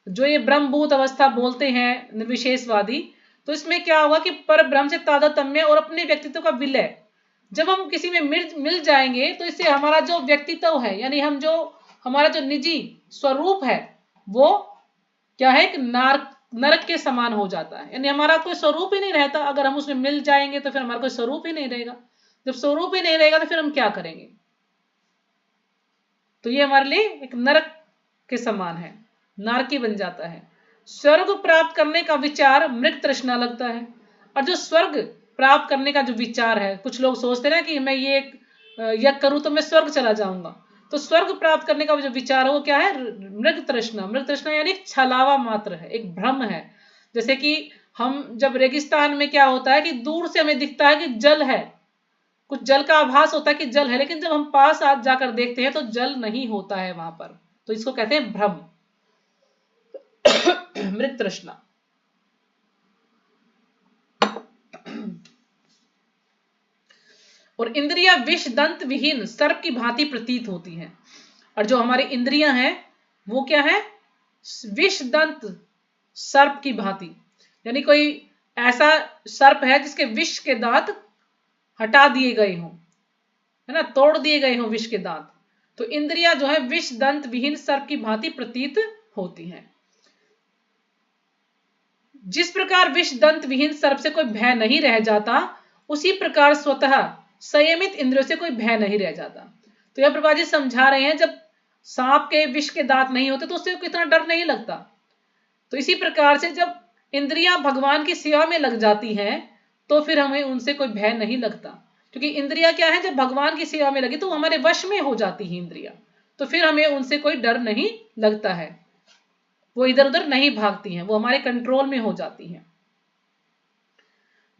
जो ये ब्रह्मभूत अवस्था बोलते हैं निर्विशेषवादी, तो इसमें क्या होगा कि परब्रह्म से तादात्म्य और अपने व्यक्तित्व का विलय, जब हम किसी में मिल जाएंगे तो इससे हमारा जो व्यक्तित्व है, यानी हम जो हमारा जो निजी स्वरूप है, वो क्या है? एक नरक के समान हो जाता है, यानी हमारा कोई स्वरूप ही नहीं रहता। अगर हम उसमें मिल जाएंगे तो फिर हमारा कोई स्वरूप ही नहीं रहेगा। जब स्वरूप ही नहीं रहेगा तो फिर हम क्या करेंगे? तो ये हमारे लिए एक नरक के समान है, नारकी बन जाता है। स्वर्ग प्राप्त करने का विचार मृग तृष्णा लगता है। और जो स्वर्ग प्राप्त करने का जो विचार है, कुछ लोग सोचते हैं ना कि मैं ये यज्ञ करूं तो मैं स्वर्ग चला जाऊंगा, तो स्वर्ग प्राप्त करने का जो विचार है वो क्या है? मृग तृष्णा। मृग तृष्णा यानी एक छलावा मात्र है, एक भ्रम है। जैसे कि हम जब रेगिस्तान में क्या होता है कि दूर से हमें दिखता है कि जल है, कुछ जल का आभास होता है कि जल है, लेकिन जब हम पास जाकर देखते हैं तो जल नहीं होता है वहां पर, तो इसको कहते हैं भ्रम, मृग तृष्णा। और इंद्रियां विष दंत विहीन सर्प की भांति प्रतीत होती हैं। और जो हमारी इंद्रियां हैं वो क्या है? विष दंत सर्प की भांति, यानी कोई ऐसा सर्प है जिसके विष के दांत हटा दिए गए हों, है ना, तोड़ दिए गए हों विष के दांत। तो इंद्रियां जो है विष दंत विहीन सर्प की भांति प्रतीत होती हैं। जिस प्रकार विष दंत विहीन सर्प से कोई भय नहीं रह जाता, उसी प्रकार स्वतः संयमित इंद्रियों से कोई भय नहीं रह जाता। तो यह प्रभा जी समझा रहे हैं, जब सांप के विष के दांत नहीं होते तो उससे कितना डर नहीं लगता। तो इसी प्रकार से जब इंद्रियां भगवान की सेवा में लग जाती हैं तो फिर हमें उनसे कोई भय नहीं लगता, क्योंकि इंद्रियां क्या है? जब भगवान की सेवा में लगी तो हमारे वश में हो जाती है इंद्रियां, तो फिर हमें उनसे कोई डर नहीं लगता है, वो इधर उधर नहीं भागती हैं, वो हमारे कंट्रोल में हो जाती हैं।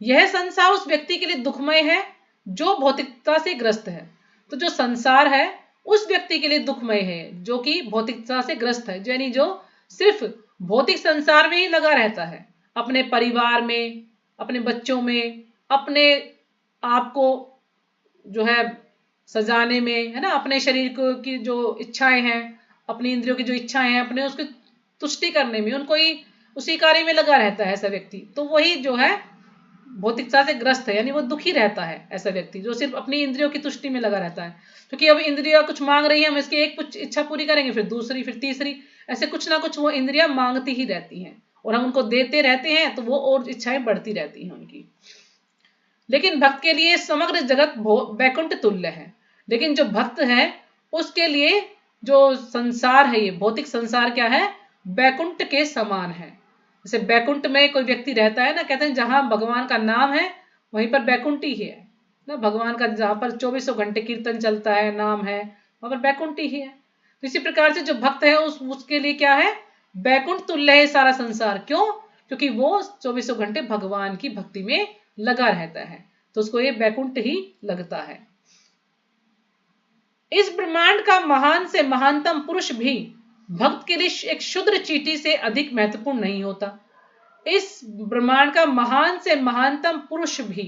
यह संसार उस व्यक्ति के लिए दुखमय है जो भौतिकता से ग्रस्त है। तो जो संसार है उस व्यक्ति के लिए दुखमय है जो कि भौतिकता से ग्रस्त है, यानी जो सिर्फ भौतिक संसार में ही लगा रहता है, अपने परिवार में, अपने बच्चों में, अपने आप को जो है सजाने में, है ना, अपने शरीर को की जो इच्छाएं हैं, अपनी इंद्रियों की जो इच्छाएं हैं, अपने उसकी तुष्टि करने में, उनको ही उसी कार्य में लगा रहता है ऐसा व्यक्ति। तो वही जो है भौतिकता से ग्रस्त है, यानी वो दुखी रहता है ऐसा व्यक्ति जो सिर्फ अपनी इंद्रियों की तुष्टि में लगा रहता है। क्योंकि अब इंद्रियां कुछ मांग रही है, हम इसकी एक कुछ इच्छा पूरी करेंगे, फिर दूसरी, फिर तीसरी, ऐसे कुछ ना कुछ वो इंद्रियां मांगती ही रहती हैं और हम उनको देते रहते हैं, तो वो और इच्छाएं बढ़ती रहती हैं उनकी। लेकिन भक्त के लिए समग्र जगत वैकुंठ तुल्य है। लेकिन जो भक्त है उसके लिए जो संसार है, ये भौतिक संसार क्या है? वैकुंठ के समान है। जैसे वैकुंठ में कोई व्यक्ति रहता है ना, कहते हैं जहां भगवान का नाम है वहीं पर वैकुंठ ही है ना, भगवान का जहां पर 24 घंटे कीर्तन चलता है, नाम है, वहां पर वैकुंठ ही है। तो इसी प्रकार से जो भक्त है उसके लिए क्या है? वैकुंठ तुल्य है सारा संसार। क्यों? क्योंकि वो 24 घंटे भगवान की भक्ति में लगा रहता है, तो उसको ये वैकुंठ ही लगता है। इस ब्रह्मांड का महान से महानतम पुरुष भी भक्त के लिए एक क्षुद्र चींटी से अधिक महत्वपूर्ण नहीं होता। इस ब्रह्मांड का महान से महानतम पुरुष भी,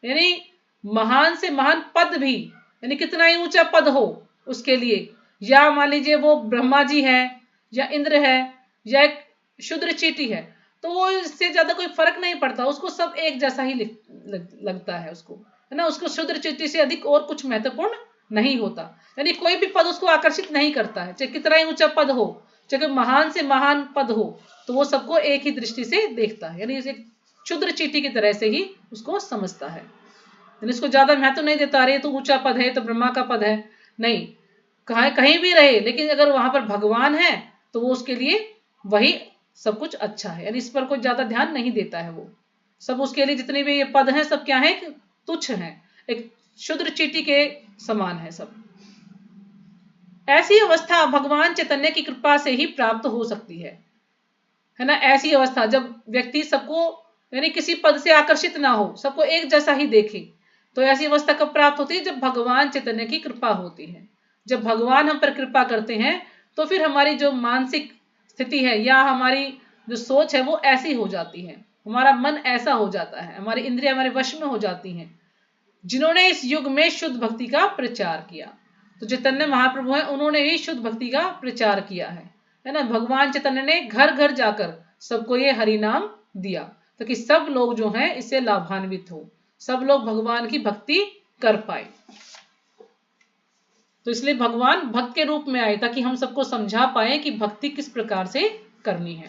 यानी महान से महान पद भी, यानी कितना ही ऊंचा पद हो उसके लिए, या मान लीजिए वो ब्रह्मा जी है या इंद्र है या एक क्षुद्र चींटी है, तो वो इससे ज्यादा कोई फर्क नहीं पड़ता, उसको सब एक जैसा ही लगता है उसको, है ना। उसको क्षुद्र चींटी से अधिक और कुछ महत्वपूर्ण नहीं होता, यानी कोई भी पद उसको आकर्षित नहीं करता है, चाहे कितना ही ऊंचा पद हो, चाहे महान से महान पद हो, तो वो सबको एक ही दृष्टि से देखता है, यानी एक क्षुद्र चींटी की तरह से ही उसको समझता है। यानी इसको ज्यादा महत्व नहीं देता, अरे तो ऊंचा पद है, तो ब्रह्मा का पद है, नहीं, कहीं भी रहे, लेकिन अगर वहां पर भगवान है तो वो उसके लिए वही सब कुछ अच्छा है, यानी इस पर कोई ज्यादा ध्यान नहीं देता है। वो सब उसके लिए जितने भी ये पद हैं सब क्या है, तुच्छ हैं, एक क्षुद्र चींटी के समान है सब। ऐसी अवस्था भगवान चैतन्य की कृपा से ही प्राप्त हो सकती है ना। ऐसी अवस्था जब व्यक्ति सबको यानी किसी पद से आकर्षित ना हो, सबको एक जैसा ही देखे, तो ऐसी अवस्था कब प्राप्त होती है, जब भगवान चैतन्य की कृपा होती है। जब भगवान हम पर कृपा करते हैं तो फिर हमारी जो मानसिक स्थिति है या हमारी जो सोच है वो ऐसी हो जाती है, हमारा मन ऐसा हो जाता है, हमारी इंद्रियां हमारे वश में हो जाती हैं। जिन्होंने इस युग में शुद्ध भक्ति का प्रचार किया, तो चैतन्य महाप्रभु हैं, उन्होंने ही शुद्ध भक्ति का प्रचार किया है ना। भगवान चैतन्य ने घर घर जाकर सबको ये हरि नाम दिया ताकि सब लोग जो हैं इससे लाभान्वित हो, सब लोग भगवान की भक्ति कर पाए। तो इसलिए भगवान भक्त के रूप में आए ताकि हम सबको समझा पाए कि भक्ति किस प्रकार से करनी है।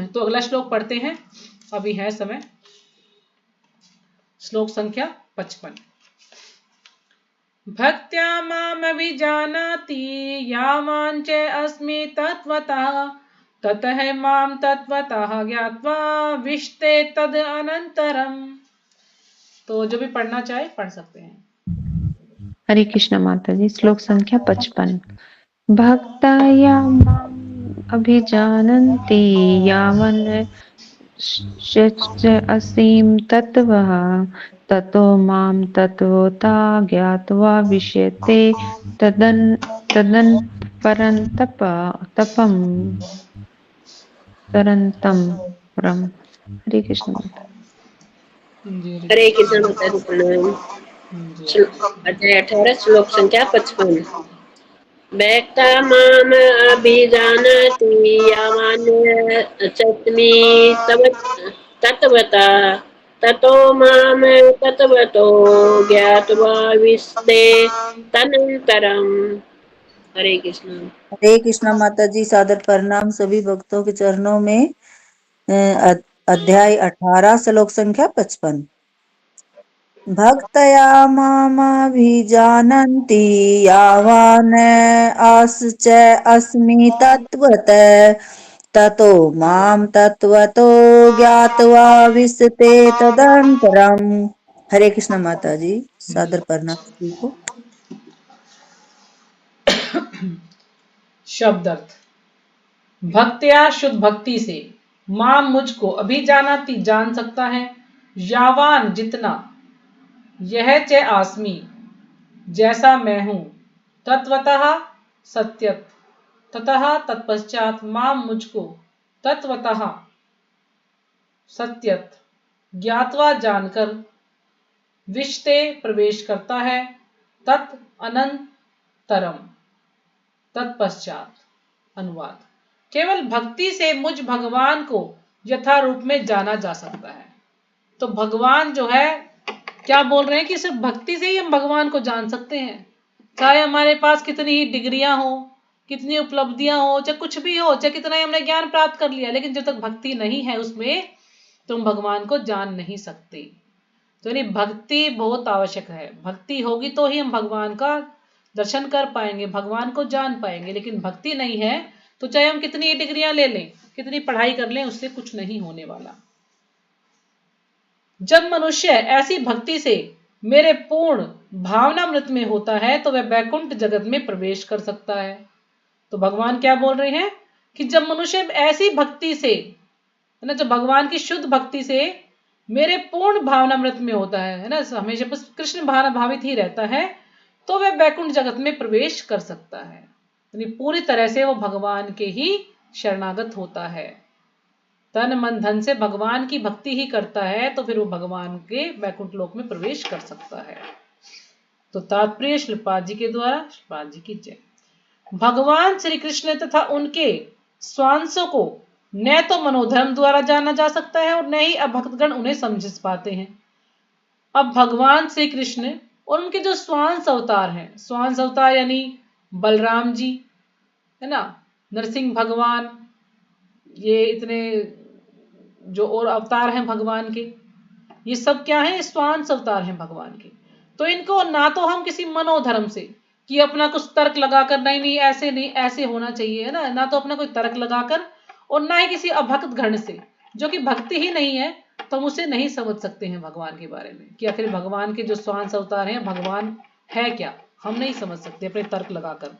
तो अगला श्लोक पढ़ते हैं, अभी है समय। श्लोक संख्या 55। भक्त्या मामभिजानाति यावान् च अस्मि तत्त्वतः ततः मां तत्त्वतः ज्ञात्वा विशते तद अनंतरम। तो जो भी पढ़ना चाहे पढ़ सकते हैं। हरे कृष्ण माता जी। श्लोक संख्या 55। भक्ताया माम् अभिजानन्ति यावन् असीम तत्त्वः ततो मां तत्त्वता ज्ञात्वा विशते तदन परन्तपं तरन्तम्। हरे कृष्ण माता। हरे कृष्ण माता जी प्रणाम। अध्याय 18 श्लोक संख्या 55। व्यक्ता माम अभिजानाति यावान् चस्मि तत्त्वता ततो माम तत्त्वतो ज्ञात्वा विशते तदनन्तरम्। हरे कृष्ण। हरे कृष्णा माता जी, सादर प्रणाम सभी भक्तों के चरणों में। अध्याय 18 श्लोक संख्या 55। भक्तया मामभिजानन्ति यावान् आस्च अस्मि तत्त्वतः ततो मां तत्त्वतो ज्ञात्वा विशते तदनन्तरम्। हरे कृष्णा माता जी, सादर प्रणाम सभी को। शब्द अर्थ। भक्त्या शुद्ध भक्ति से, मां मुझको, अभिजानाति जान सकता है, यावान जितना, यह च आस्मि जैसा मैं हूं, तत्वतः सत्यत, ततः तत्पश्चात, मां मुझको, तत्वतः सत्यत, ज्ञात्वा जानकर, विशते प्रवेश करता है, तत् अनंतरम तत्पश्चात। अनुवाद। केवल भक्ति से मुझ भगवान को यथा रूप में जाना जा सकता है। तो भगवान जो है क्या बोल रहे हैं कि सिर्फ भक्ति से ही हम भगवान को जान सकते हैं। चाहे हमारे पास कितनी ही डिग्रियां हो, कितनी उपलब्धियां हो, चाहे कुछ भी हो, चाहे कितना ही हमने ज्ञान प्राप्त कर लिया, लेकिन जब तक भक्ति नहीं है उसमें तो हम भगवान को जान नहीं सकते। तो यानी भक्ति बहुत आवश्यक है। भक्ति होगी तो ही हम भगवान का दर्शन कर पाएंगे, भगवान को जान पाएंगे। लेकिन भक्ति नहीं है तो चाहे हम कितनी डिग्रियां ले लें, कितनी पढ़ाई कर लें, उससे कुछ नहीं होने वाला। जब मनुष्य ऐसी भक्ति से मेरे पूर्ण भावनामृत में होता है तो वह वैकुंठ जगत में प्रवेश कर सकता है। तो भगवान क्या बोल रहे हैं कि जब मनुष्य ऐसी भक्ति से, है ना, जब भगवान की शुद्ध भक्ति से मेरे पूर्ण भावनामृत में होता है ना, हमेशा बस कृष्ण भावित ही रहता है, तो वह वैकुंठ जगत में प्रवेश कर सकता है। यानी पूरी तरह से वो भगवान के ही शरणागत होता है, तन मन धन से भगवान की भक्ति ही करता है, तो फिर वो भगवान के वैकुंठ लोक में प्रवेश कर सकता है। तो तात्पर्य श्रीपाद जी के द्वारा। श्रीपाद जी की जय। भगवान श्री कृष्ण तथा उनके स्वांशों को न तो मनोधर्म द्वारा जाना जा सकता है और न ही अभक्तगण उन्हें समझ पाते हैं। अब भगवान श्री कृष्ण और उनके जो स्वांश अवतार हैं, स्वांश अवतार यानी बलराम जी, है ना, नरसिंह भगवान, ये इतने जो और अवतार हैं भगवान के, ये सब क्या है, स्वांश अवतार हैं भगवान के। तो इनको ना तो हम किसी मनोधर्म से कि अपना कुछ तर्क लगाकर नहीं नहीं ऐसे नहीं ऐसे होना चाहिए, है ना तो अपना कोई तर्क लगाकर, और ना ही किसी अभक्त घृण से जो कि भक्ति ही नहीं है, तो हम उसे नहीं समझ सकते हैं भगवान के बारे में कि आखिर भगवान के जो स्वांश अवतार हैं भगवान है क्या, हम नहीं समझ सकते अपने तर्क लगाकर।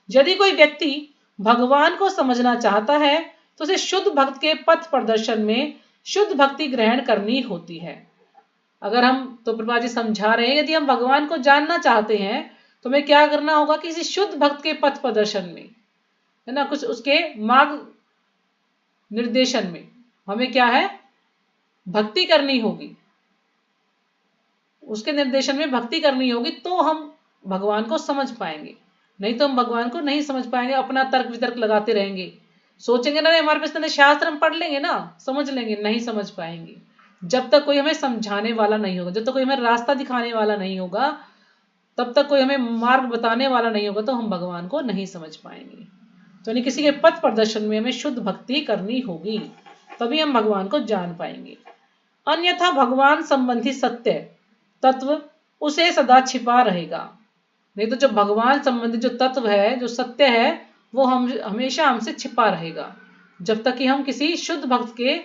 यदि कोई व्यक्ति भगवान को समझना चाहता है तो उसे शुद्ध भक्त के पथ प्रदर्शन में शुद्ध भक्ति ग्रहण करनी होती है। अगर हम, तो प्रभा जी समझा रहे हैं, यदि हम भगवान को जानना चाहते हैं तो हमें क्या करना होगा, किसी शुद्ध भक्त के पथ प्रदर्शन में, है ना, कुछ उसके मार्ग निर्देशन में हमें क्या है, भक्ति करनी होगी, उसके निर्देशन में भक्ति करनी होगी, तो हम भगवान को समझ पाएंगे। नहीं तो हम भगवान को नहीं समझ पाएंगे, अपना तर्क वितर्क लगाते रहेंगे, सोचेंगे ना हमारे पास तो शास्त्र हम पढ़ लेंगे ना, समझ लेंगे, नहीं समझ पाएंगे। जब तक कोई हमें समझाने वाला नहीं होगा, जब तक कोई हमें रास्ता दिखाने वाला नहीं होगा, तब तक कोई हमें मार्ग बताने वाला नहीं होगा, तो हम भगवान को नहीं समझ पाएंगे। तो यानी किसी के पथ प्रदर्शन में हमें शुद्ध भक्ति करनी होगी, तभी हम भगवान को जान पाएंगे। अन्यथा भगवान संबंधी सत्य तत्व उसे सदा छिपा रहेगा। नहीं तो जो भगवान संबंधी जो तत्व है, जो सत्य है, वो हम हमेशा हमसे छिपा रहेगा, जब तक कि हम किसी शुद्ध भक्त के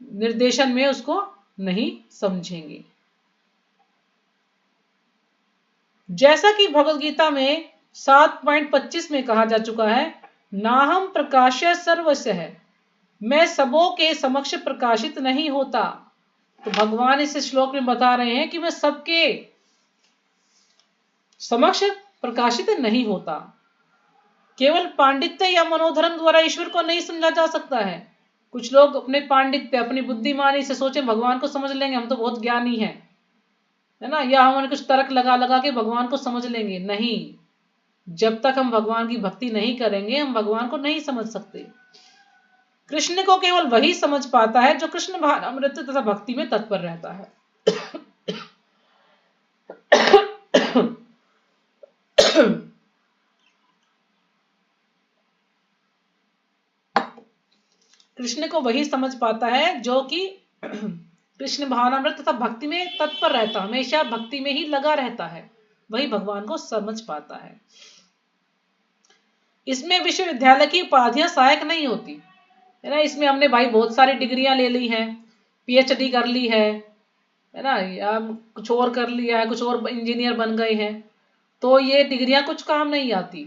निर्देशन में उसको नहीं समझेंगे। जैसा कि भगवद गीता में 7.25 में कहा जा चुका है, नाहम प्रकाश्य सर्वस्य है, मैं सबों के समक्ष प्रकाशित नहीं होता। तो भगवान इस श्लोक में बता रहे हैं कि मैं सबके समक्ष प्रकाशित नहीं होता। केवल पांडित्य या मनोधर्म द्वारा ईश्वर को नहीं समझा जा सकता है। कुछ लोग अपने पांडित्य, अपनी बुद्धिमानी से सोचे भगवान को समझ लेंगे, हम तो बहुत ज्ञानी हैं, है ना, या हम कुछ तर्क लगा लगा के भगवान को समझ लेंगे। नहीं, जब तक हम भगवान की भक्ति नहीं करेंगे हम भगवान को नहीं समझ सकते। कृष्ण को केवल वही समझ पाता है जो कृष्ण भावनामृत तथा भक्ति में तत्पर रहता है। कृष्ण को वही समझ पाता है जो कि कृष्ण भावनामृत तथा भक्ति में तत्पर रहता, हमेशा भक्ति में ही लगा रहता है, वही भगवान को समझ पाता है। इसमें विश्वविद्यालय की उपाधियां सहायक नहीं होती, है ना। इसमें हमने भाई बहुत सारी डिग्रियां ले ली हैं, पीएचडी कर ली है ना, या कुछ और कर लिया है, कुछ और इंजीनियर बन गए हैं, तो ये डिग्रियां कुछ काम नहीं आती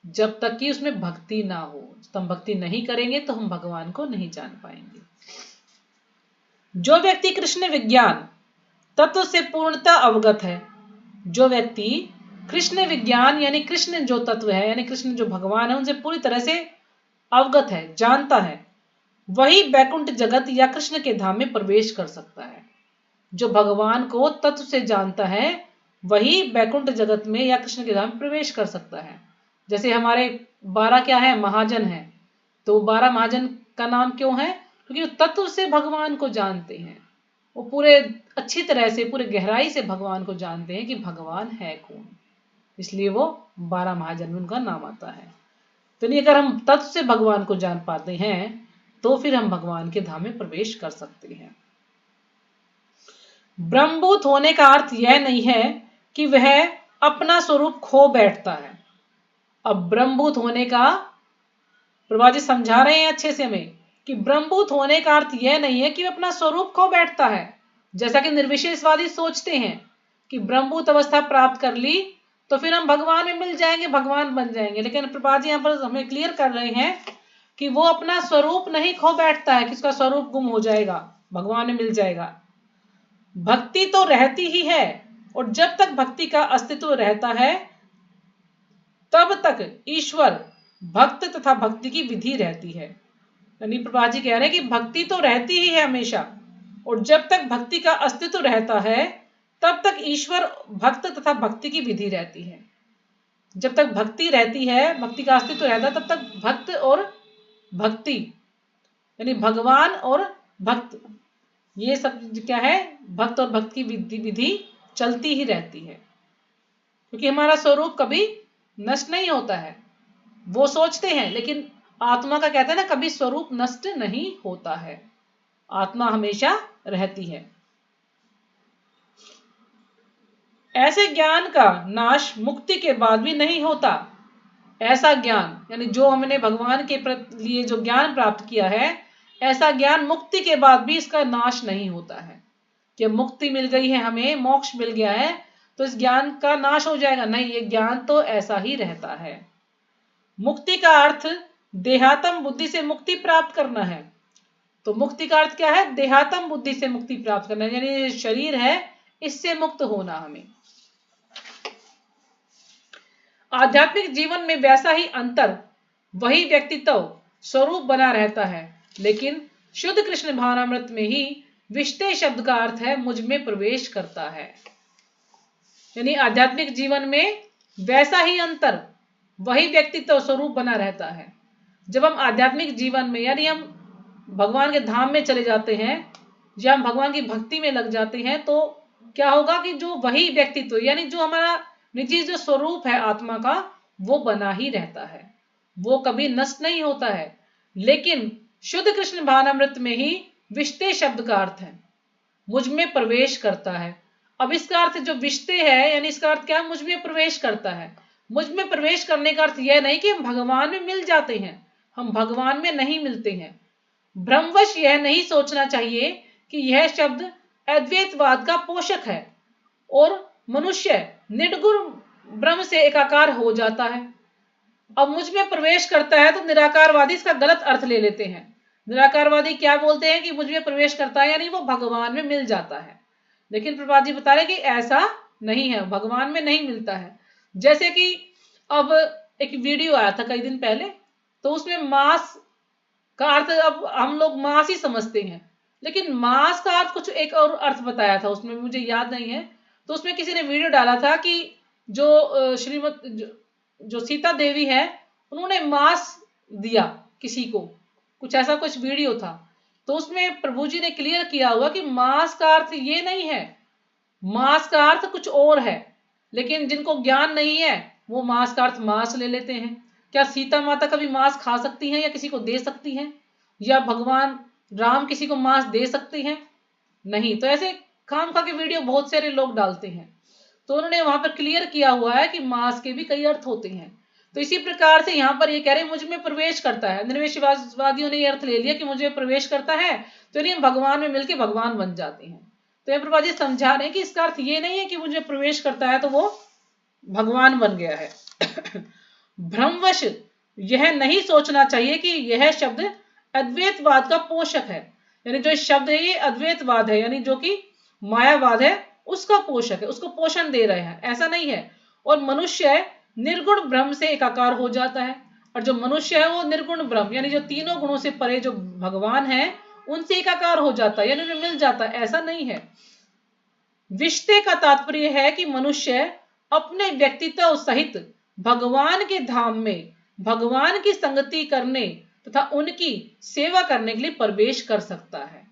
जब तक कि उसमें भक्ति ना हो। जब हम भक्ति नहीं करेंगे तो हम भगवान को नहीं जान पाएंगे। जो व्यक्ति कृष्ण विज्ञान तत्व से पूर्णतः अवगत है, जो व्यक्ति कृष्ण विज्ञान यानी कृष्ण जो तत्व है, यानी कृष्ण जो भगवान है, उनसे पूरी तरह से अवगत है, जानता है, वही बैकुंठ जगत या कृष्ण के धाम में प्रवेश कर सकता है। जो भगवान को तत्व से जानता है वही बैकुंठ जगत में या कृष्ण के धाम में प्रवेश कर सकता है। जैसे हमारे 12 क्या है, महाजन है, तो 12 महाजन का नाम क्यों है, क्योंकि वो तत्व से भगवान को जानते हैं, वो पूरे अच्छी तरह से, पूरे गहराई से भगवान को जानते हैं कि भगवान है कौन, इसलिए वो 12 महाजन में उनका नाम आता है। तो नहीं, अगर हम तत्व से भगवान को जान पाते हैं तो फिर हम भगवान के धाम में प्रवेश कर सकते हैं। ब्रह्मभूत होने का अर्थ यह नहीं है कि वह अपना स्वरूप खो बैठता है। अब ब्रह्मभूत होने का प्रभा जी समझा रहे हैं अच्छे से हमें कि ब्रह्मभूत होने का अर्थ यह नहीं है कि वह अपना स्वरूप खो बैठता है, जैसा कि निर्विशेषवादी सोचते हैं कि ब्रह्मभूत अवस्था प्राप्त कर ली तो फिर हम भगवान में मिल जाएंगे, भगवान बन जाएंगे। लेकिन प्रभा जी यहाँ पर हमें क्लियर कर रहे हैं कि वो अपना स्वरूप नहीं खो बैठता है कि उसका स्वरूप गुम हो जाएगा, भगवान में मिल जाएगा। भक्ति तो रहती ही है, और जब तक भक्ति का अस्तित्व रहता है तब तक ईश्वर, भक्त तथा भक्ति की विधि रहती है। यानी प्रभा जी कह रहे हैं कि भक्ति तो रहती ही है हमेशा, और जब तक भक्ति का अस्तित्व रहता है तब तक ईश्वर, भक्त तथा भक्ति की विधि रहती है। जब तक भक्ति रहती है, भक्ति का अस्तित्व रहता है, तब तक भक्त और भक्ति यानी भगवान और भक्त, ये सब क्या है, भक्त और भक्त की विधि चलती ही रहती है, क्योंकि हमारा स्वरूप कभी नष्ट नहीं होता है। वो सोचते हैं लेकिन आत्मा का कहते हैं ना, कभी स्वरूप नष्ट नहीं होता है। आत्मा हमेशा रहती है। ऐसे ज्ञान का नाश मुक्ति के बाद भी नहीं होता। ऐसा ज्ञान यानी जो हमने भगवान के लिए जो ज्ञान प्राप्त किया है, ऐसा ज्ञान मुक्ति के बाद भी इसका नाश नहीं होता है कि मुक्ति मिल गई है, हमें मोक्ष मिल गया है तो इस ज्ञान का नाश हो जाएगा। नहीं, ये ज्ञान तो ऐसा ही रहता है। मुक्ति का अर्थ देहात्म बुद्धि से मुक्ति प्राप्त करना है। तो मुक्ति का अर्थ क्या है? देहात्म बुद्धि से मुक्ति प्राप्त करना, यानी शरीर है इससे मुक्त होना हमें। आध्यात्मिक जीवन में वैसा ही अंतर, वही व्यक्तित्व स्वरूप बना रहता है, लेकिन शुद्ध कृष्ण भावनामृत में ही विष्टे शब्द का अर्थ है मुझ में प्रवेश करता है। यानी आध्यात्मिक जीवन में वैसा ही अंतर, वही व्यक्तित्व स्वरूप बना रहता है। जब हम आध्यात्मिक जीवन में यानी हम भगवान के धाम में चले जाते हैं या हम भगवान की भक्ति में लग जाते हैं तो क्या होगा कि जो वही व्यक्तित्व यानी जो हमारा निजी जो स्वरूप है आत्मा का, वो बना ही रहता है, वो कभी नष्ट नहीं होता है। लेकिन शुद्ध कृष्ण भावनामृत में ही विष्टे शब्द का अर्थ है मुझ में प्रवेश करता है। अब इसका अर्थ जो विष्टे है यानी इसका अर्थ क्या है? मुझ में प्रवेश करता है। मुझ में प्रवेश करने का अर्थ यह नहीं कि हम भगवान में मिल जाते हैं, हम भगवान में नहीं मिलते हैं। भ्रमवश यह नहीं सोचना चाहिए कि यह शब्द अद्वैतवाद का पोषक है और मनुष्य निर्गुण ब्रह्म से एकाकार हो जाता है। अब मुझ में प्रवेश करता है तो निराकारवादी इसका गलत अर्थ ले लेते हैं। निराकारवादी क्या बोलते हैं कि मुझ में प्रवेश करता है यानी वो भगवान में मिल जाता है, लेकिन प्रभुपाद जी बता रहे कि ऐसा नहीं है, भगवान में नहीं मिलता है। जैसे कि अब एक वीडियो आया था कई दिन पहले, तो उसमें मांस का अर्थ अब हम लोग मांस ही समझते हैं, लेकिन मांस का अर्थ कुछ एक और अर्थ बताया था उसमें, मुझे याद नहीं है। तो उसमें किसी ने वीडियो डाला था कि जो जो सीता देवी है उन्होंने मांस दिया किसी को, कुछ ऐसा कुछ वीडियो था। तो उसमें प्रभु जी ने क्लियर किया हुआ कि मांस का अर्थ ये नहीं है, मांस का अर्थ कुछ और है। लेकिन जिनको ज्ञान नहीं है वो मांस का अर्थ मांस ले लेते हैं। क्या सीता माता कभी मांस खा सकती हैं या किसी को दे सकती हैं? या भगवान राम किसी को मांस दे सकते हैं? नहीं। तो ऐसे खाम खा के वीडियो बहुत सारे लोग डालते हैं। तो उन्होंने वहां पर क्लियर किया हुआ है कि मांस के भी कई अर्थ होते हैं। तो इसी प्रकार से यहाँ पर ये कह रहे हैं मुझ में प्रवेश करता है। निर्विशवादियों ने ये अर्थ ले लिया कि मुझे प्रवेश करता है तो नहीं, हम भगवान में मिलकर भगवान बन जाते हैं। तो ये प्रभुपाद जी समझा रहे हैं कि इसका अर्थ ये नहीं है कि मुझे प्रवेश करता है तो वो भगवान बन गया है। भ्रमवश यह नहीं सोचना चाहिए कि यह शब्द अद्वैतवाद का पोषक है, यानी जो शब्द है ये अद्वैतवाद है, यानी जो कि मायावाद है उसका पोषक है, उसको पोषण दे रहे हैं, ऐसा नहीं है। और मनुष्य निर्गुण ब्रह्म से एकाकार हो जाता है, और जो मनुष्य है वो निर्गुण ब्रह्म यानी जो तीनों गुणों से परे जो भगवान है उनसे एकाकार हो जाता है, यानी उन्हें मिल जाता है, ऐसा नहीं है। विष्टे का तात्पर्य है कि मनुष्य अपने व्यक्तित्व सहित भगवान के धाम में भगवान की संगति करने तथा उनकी सेवा करने के लिए प्रवेश कर सकता है।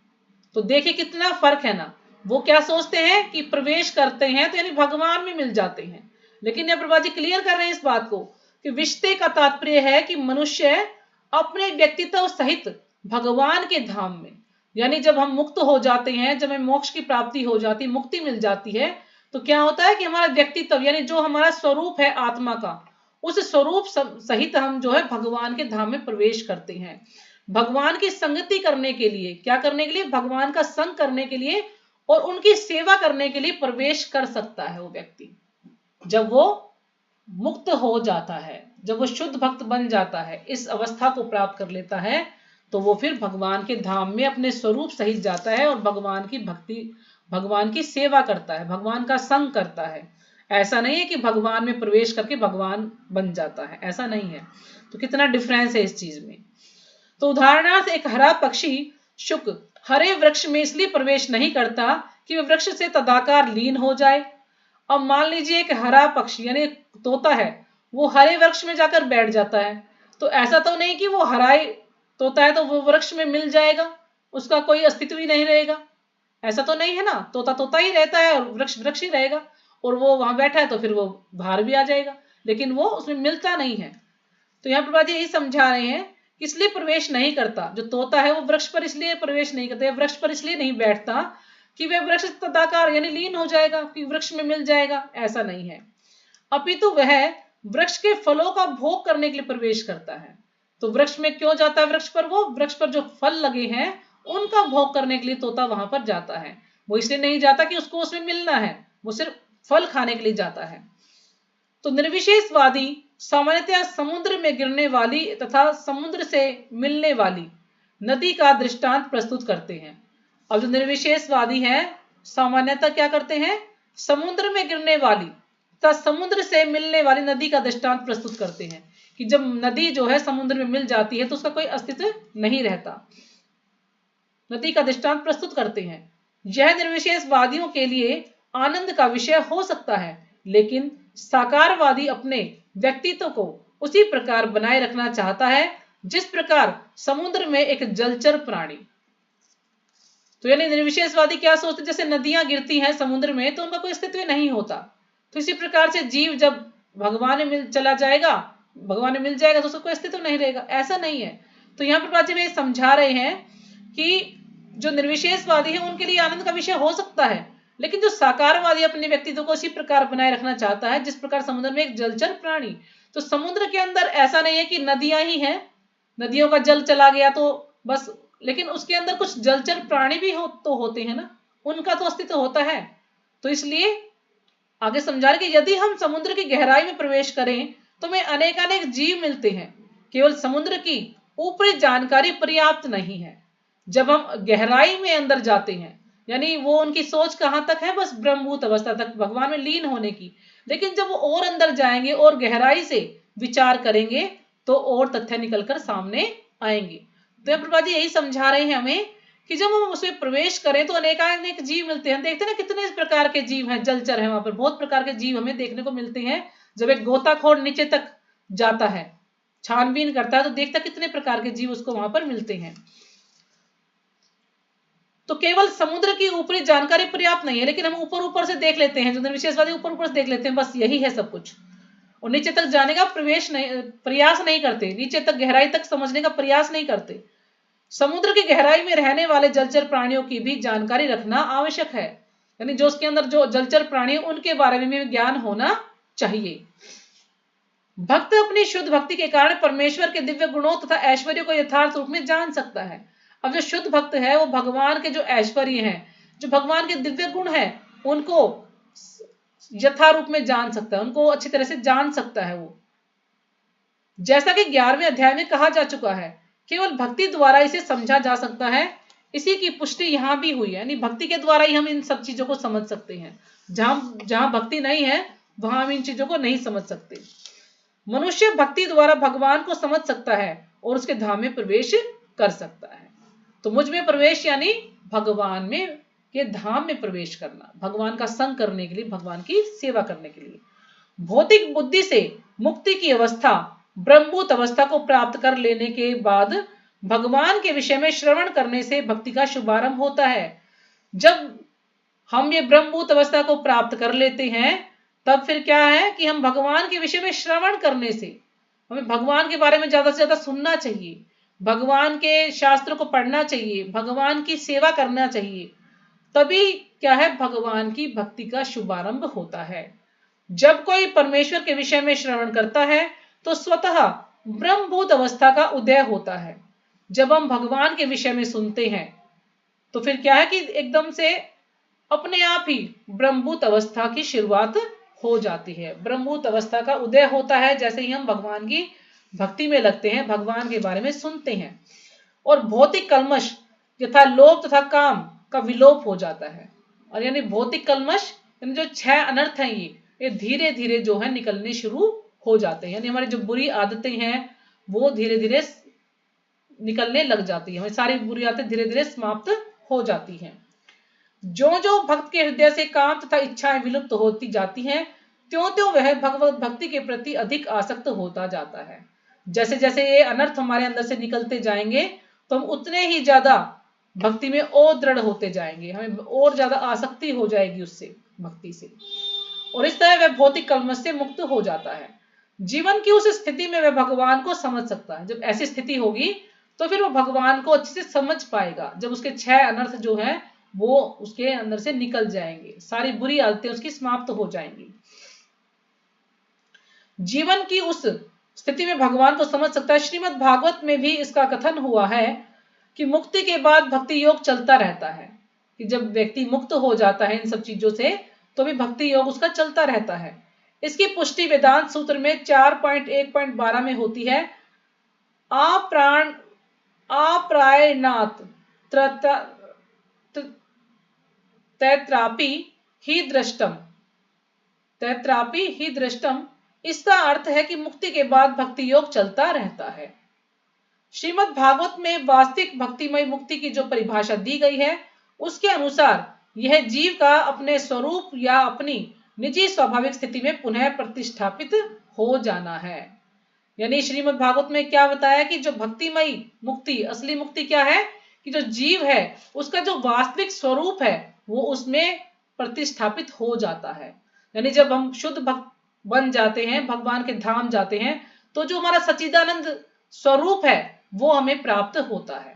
तो देखिए कितना फर्क है ना। वो क्या सोचते हैं कि प्रवेश करते हैं तो यानी भगवान में मिल जाते हैं, लेकिन यह प्रभुपाद जी क्लियर कर रहे हैं इस बात को कि विष्टे का तात्पर्य है कि मनुष्य अपने व्यक्तित्व सहित भगवान के धाम में, यानी जब हम मुक्त हो जाते हैं, जब हमें मोक्ष की प्राप्ति हो जाती, मुक्ति मिल जाती है, तो क्या होता है कि हमारा व्यक्तित्व यानी जो हमारा स्वरूप है आत्मा का, उस स्वरूप सहित हम जो है भगवान के धाम में प्रवेश करते हैं। भगवान की संगति करने के लिए, क्या करने के लिए? भगवान का संग करने के लिए और उनकी सेवा करने के लिए प्रवेश कर सकता है वो व्यक्ति। जब वो मुक्त हो जाता है, जब वो शुद्ध भक्त बन जाता है, इस अवस्था को प्राप्त कर लेता है, तो वो फिर भगवान के धाम में अपने स्वरूप सहित जाता है और भगवान की भक्ति, भगवान की सेवा करता है, भगवान का संग करता है। ऐसा नहीं है कि भगवान में प्रवेश करके भगवान बन जाता है, ऐसा नहीं है। तो कितना डिफरेंस है इस चीज में। तो उदाहरणार्थ एक हरा पक्षी शुक हरे वृक्ष में इसलिए प्रवेश नहीं करता कि वह वृक्ष से तदाकार लीन हो जाए। अब मान लीजिए एक हरा पक्षी यानी तोता है, वो हरे वृक्ष में जाकर बैठ जाता है, तो ऐसा तो नहीं कि वो हरा तोता है तो वो वृक्ष में मिल जाएगा, उसका कोई अस्तित्व ही नहीं रहेगा, ऐसा तो नहीं है ना। तोता तोता ही रहता है और वृक्ष वृक्ष ही रहेगा, और वो वहां बैठा है तो फिर वो बाहर भी आ जाएगा, लेकिन वो उसमें मिलता नहीं है। तो यहाँ प्रभुपाद जी यही समझा रहे हैं इसलिए प्रवेश नहीं करता। जो तोता है वो वृक्ष पर इसलिए प्रवेश नहीं करता, वृक्ष पर इसलिए नहीं बैठता कि वह वृक्ष तदाकार यानी लीन हो जाएगा, कि वृक्ष में मिल जाएगा, ऐसा नहीं है। अपितु वह वृक्ष के फलों का भोग करने के लिए प्रवेश करता है। तो वृक्ष में क्यों जाता है? वृक्ष पर, वो वृक्ष पर जो फल लगे हैं उनका भोग करने के लिए तोता वहां पर जाता है। वो इसलिए नहीं जाता कि उसको उसमें मिलना है, वो सिर्फ फल खाने के लिए जाता है। तो निर्विशेषवादी सामान्यतः समुद्र में गिरने वाली तथा समुद्र से मिलने वाली नदी का दृष्टांत प्रस्तुत करते हैं। अब जो निर्विशेषवादी हैं सामान्यतः क्या करते हैं? समुद्र में गिरने वाली तथा समुद्र से मिलने वाली नदी का दृष्टांत प्रस्तुत करते हैं कि जब नदी जो है समुद्र में मिल जाती है तो उसका कोई अस्तित्व नहीं रहता। नदी का दृष्टांत प्रस्तुत करते हैं। यह निर्विशेषवादियों के लिए आनंद का विषय हो सकता है, लेकिन साकारवादी अपने व्यक्तित्व को उसी प्रकार बनाए रखना चाहता है जिस प्रकार समुद्र में एक जलचर प्राणी। तो यानी निर्विशेषवादी क्या सोचते, जैसे नदियां गिरती हैं समुद्र में तो उनका कोई अस्तित्व नहीं होता, तो इसी प्रकार से जीव जब भगवान में मिल जाएगा तो उसका कोई अस्तित्व नहीं रहेगा, ऐसा नहीं है। तो यहाँ पर बाजी ये समझा रहे हैं कि जो निर्विशेषवादी है उनके लिए आनंद का विषय हो सकता है, लेकिन जो साकारवादी अपने व्यक्तित्व को उसी प्रकार बनाए रखना चाहता है जिस प्रकार समुद्र में एक जलचर प्राणी। तो समुद्र के अंदर ऐसा नहीं है कि नदियां ही हैं, नदियों का जल चला गया तो बस, लेकिन उसके अंदर कुछ जलचर प्राणी भी होते हैं ना, उनका तो अस्तित्व होता है। तो इसलिए आगे समझा रहे कि यदि हम समुद्र की गहराई में प्रवेश करें तो हमें अनेकानेक जीव मिलते हैं, केवल समुद्र की ऊपरी जानकारी पर्याप्त नहीं है। जब हम गहराई में अंदर जाते हैं यानी वो उनकी सोच कहां तक है, बस ब्रह्मभूत अवस्था तक, भगवान में लीन होने की। लेकिन जब वो और अंदर जाएंगे और गहराई से विचार करेंगे तो और तथ्य निकलकर सामने आएंगे। तो प्रभुपाद जी यही समझा रहे हैं हमें कि जब हम उसमें प्रवेश करें तो अनेकानेक जीव मिलते हैं। देखते हैं ना कितने प्रकार के जीव हैं, जलचर हैं, वहां पर बहुत प्रकार के जीव हमें देखने को मिलते हैं। जब एक गोताखोर नीचे तक जाता है, छानबीन करता है, तो देखता कितने प्रकार के जीव उसको वहां पर मिलते हैं। तो केवल समुद्र की ऊपरी जानकारी पर्याप्त नहीं है, लेकिन हम ऊपर ऊपर से देख लेते हैं, जो निर्विशेषवादी ऊपर ऊपर से देख लेते हैं, बस यही है सब कुछ, और नीचे तक जाने का प्रयास नहीं करते, नीचे तक गहराई तक समझने का प्रयास नहीं करते। समुद्र की गहराई में रहने वाले जलचर प्राणियों की भी जानकारी रखना आवश्यक है, यानी जो उसके अंदर जो जलचर प्राणी उनके बारे में भी ज्ञान होना चाहिए। भक्त अपनी शुद्ध भक्ति के कारण परमेश्वर के दिव्य गुणों तथा ऐश्वर्य को यथार्थ रूप में जान सकता है। अब जो शुद्ध भक्त है वो भगवान के जो ऐश्वर्य हैं, जो भगवान के दिव्य गुण हैं, उनको यथा रूप में जान सकता है, उनको अच्छी तरह से जान सकता है वो। जैसा कि 11वें अध्याय में कहा जा चुका है, केवल भक्ति द्वारा इसे समझा जा सकता है। इसी की पुष्टि यहां भी हुई है, यानी भक्ति के द्वारा ही हम इन सब चीजों को समझ सकते हैं। जहां भक्ति नहीं है वहां हम इन चीजों को नहीं समझ सकते। मनुष्य भक्ति द्वारा भगवान को समझ सकता है और उसके धाम में प्रवेश कर सकता है। तो मुझ में प्रवेश यानी भगवान में के धाम में प्रवेश करना, भगवान का संग करने के लिए, भगवान की सेवा करने के लिए। भौतिक बुद्धि से मुक्ति की अवस्था, ब्रह्मभूत अवस्था को प्राप्त कर लेने के बाद भगवान के विषय में श्रवण करने से भक्ति का शुभारंभ होता है। जब हम ये ब्रह्मभूत अवस्था को प्राप्त कर लेते हैं तब फिर क्या है कि हम भगवान के विषय में श्रवण करने से, हमें भगवान के बारे में ज्यादा से ज्यादा सुनना चाहिए, भगवान के शास्त्र को पढ़ना चाहिए, भगवान की सेवा करना चाहिए, तभी क्या है भगवान की भक्ति का शुभारंभ होता है। जब कोई परमेश्वर के विषय में श्रवण करता है तो स्वतः ब्रह्मभूत अवस्था का उदय होता है। जब हम भगवान के विषय में सुनते हैं तो फिर क्या है कि एकदम से अपने आप ही ब्रह्मभूत अवस्था की शुरुआत हो जाती है, ब्रह्मभूत अवस्था का उदय होता है जैसे ही हम भगवान की भक्ति में लगते हैं, भगवान के बारे में सुनते हैं, और भौतिक कल्मश यथा लोभ तथा काम का विलोप हो जाता है। और यानी भौतिक कल्मश यानी जो 6 अनर्थ हैं ये धीरे धीरे जो है निकलने शुरू हो जाते हैं, यानी हमारी जो बुरी आदतें हैं वो धीरे धीरे निकलने लग जाती है, हमारी सारी बुरी आदतें धीरे धीरे समाप्त हो जाती हैं। जो जो भक्त के हृदय से काम तथा इच्छाएं विलुप्त होती जाती हैं त्यों त्यों वह भगवत भक्ति के प्रति अधिक आसक्त होता जाता है। जैसे जैसे ये अनर्थ हमारे अंदर से निकलते जाएंगे तो हम उतने ही ज्यादा भक्ति में और दृढ़ होते जाएंगे, हमें और ज्यादा आसक्ति हो जाएगी उससे, भक्ति से, और इस तरह वह भौतिक कल्मश से मुक्त हो जाता है। जीवन की उस स्थिति में वह भगवान को समझ सकता है। जब ऐसी स्थिति होगी तो फिर वो भगवान को अच्छे से समझ पाएगा, जब उसके 6 अनर्थ जो है वो उसके अंदर से निकल जाएंगे, सारी बुरी आदतें उसकी समाप्त हो जाएंगी। जीवन की उस स्थिति में भगवान को समझ सकता है। श्रीमद् भागवत में भी इसका कथन हुआ है कि मुक्ति के बाद भक्ति योग चलता रहता है, कि जब व्यक्ति मुक्त हो जाता है इन सब चीजों से तो भी भक्ति योग उसका चलता रहता है। इसकी पुष्टि वेदांत सूत्र में 4.1.12 में होती है। अप्रायणात् तैत्रापि ही दृष्टम। इसका अर्थ है कि मुक्ति के बाद भक्ति योग चलता रहता है। श्रीमद् भागवत में वास्तविक भक्तिमय मुक्ति की जो परिभाषा दी गई है उसके अनुसार यह जीव का अपने स्वरूप या अपनी निजी स्वाभाविक स्थिति में पुनः प्रतिष्ठापित हो जाना है। यानी श्रीमद् भागवत में क्या बताया कि जो भक्तिमयी मुक्ति, असली मुक्ति क्या है कि जो जीव है उसका जो वास्तविक स्वरूप है वो उसमें प्रतिष्ठापित हो जाता है। यानी जब हम शुद्ध भक्त बन जाते हैं, भगवान के धाम जाते हैं, तो जो हमारा सच्चिदानंद स्वरूप है वो हमें प्राप्त होता है।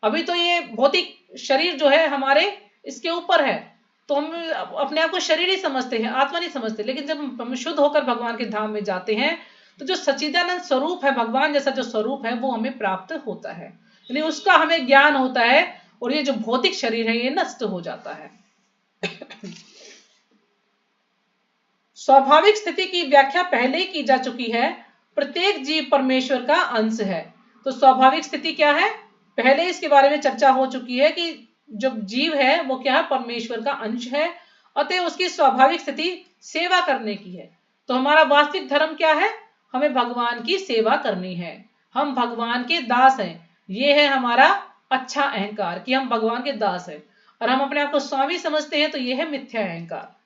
अभी तो ये भौतिक शरीर जो है हमारे इसके ऊपर है, तो हम अपने आप को शरीर ही समझते हैं, आत्मा नहीं समझते। लेकिन जब हम शुद्ध होकर भगवान के धाम में जाते हैं तो जो सच्चिदानंद स्वरूप है, भगवान जैसा जो स्वरूप है वो हमें प्राप्त होता है, यानी उसका हमें ज्ञान होता है और ये जो भौतिक शरीर है ये नष्ट हो जाता है। स्वाभाविक स्थिति की व्याख्या पहले ही की जा चुकी है। प्रत्येक जीव परमेश्वर का अंश है। तो स्वाभाविक स्थिति क्या है, पहले इसके बारे में चर्चा हो चुकी है कि जो जीव है वो क्या है, परमेश्वर का अंश है, अतः उसकी स्वाभाविक स्थिति सेवा करने की है। तो हमारा वास्तविक धर्म क्या है, हमें भगवान की सेवा करनी है, हम भगवान के दास हैं। ये है हमारा अच्छा अहंकार कि हम भगवान के दास हैं, और हम अपने आप को स्वामी समझते हैं तो यह है मिथ्या अहंकार।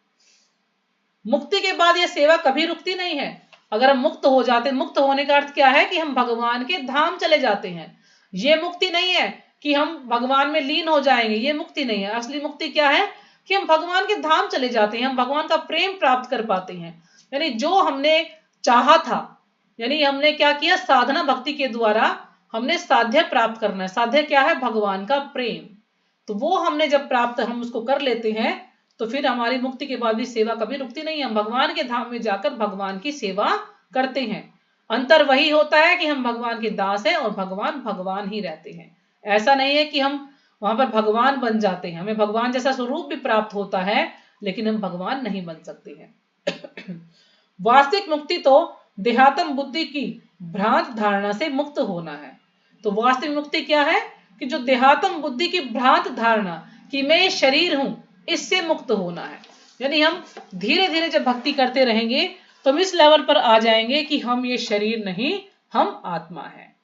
मुक्ति के बाद यह सेवा कभी रुकती नहीं है। अगर हम मुक्त हो जाते, मुक्त होने का अर्थ क्या है कि हम भगवान के धाम चले जाते हैं। ये मुक्ति नहीं है कि हम भगवान में लीन हो जाएंगे, ये मुक्ति नहीं है। असली मुक्ति क्या है कि हम भगवान के धाम चले जाते हैं, हम भगवान का प्रेम प्राप्त कर पाते हैं। यानी जो हमने चाहा था, यानी हमने क्या किया, साधना भक्ति के द्वारा हमने साध्य प्राप्त करना है। साध्य क्या है, भगवान का प्रेम। तो वो हमने जब प्राप्त हम उसको कर लेते हैं तो फिर हमारी मुक्ति के बाद भी सेवा कभी रुकती नहीं है। हम भगवान के धाम में जाकर भगवान की सेवा करते हैं। अंतर वही होता है कि हम भगवान के दास हैं और भगवान भगवान ही रहते हैं। ऐसा नहीं है कि हम वहां पर भगवान बन जाते हैं, हमें भगवान जैसा स्वरूप भी प्राप्त होता है लेकिन हम भगवान नहीं बन सकते हैं। वास्तविक मुक्ति तो देहात्म बुद्धि की भ्रांत धारणा से मुक्त होना है। तो वास्तविक मुक्ति क्या है कि जो देहात्म बुद्धि की भ्रांत धारणा कि मैं ये शरीर हूं, इससे मुक्त होना है। यानी हम धीरे धीरे जब भक्ति करते रहेंगे तो हम इस लेवल पर आ जाएंगे कि हम ये शरीर नहीं, हम आत्मा है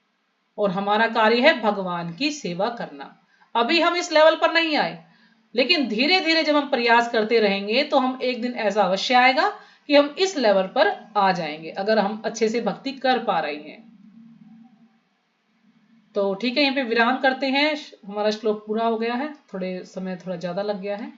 और हमारा कार्य है भगवान की सेवा करना। अभी हम इस लेवल पर नहीं आए, लेकिन धीरे धीरे जब हम प्रयास करते रहेंगे तो हम एक दिन ऐसा अवश्य आएगा कि हम इस लेवल पर आ जाएंगे, अगर हम अच्छे से भक्ति कर पा रहे हैं। तो ठीक है, यहीं पे विराम करते हैं। हमारा श्लोक पूरा हो गया है, थोड़ा समय ज्यादा लग गया है।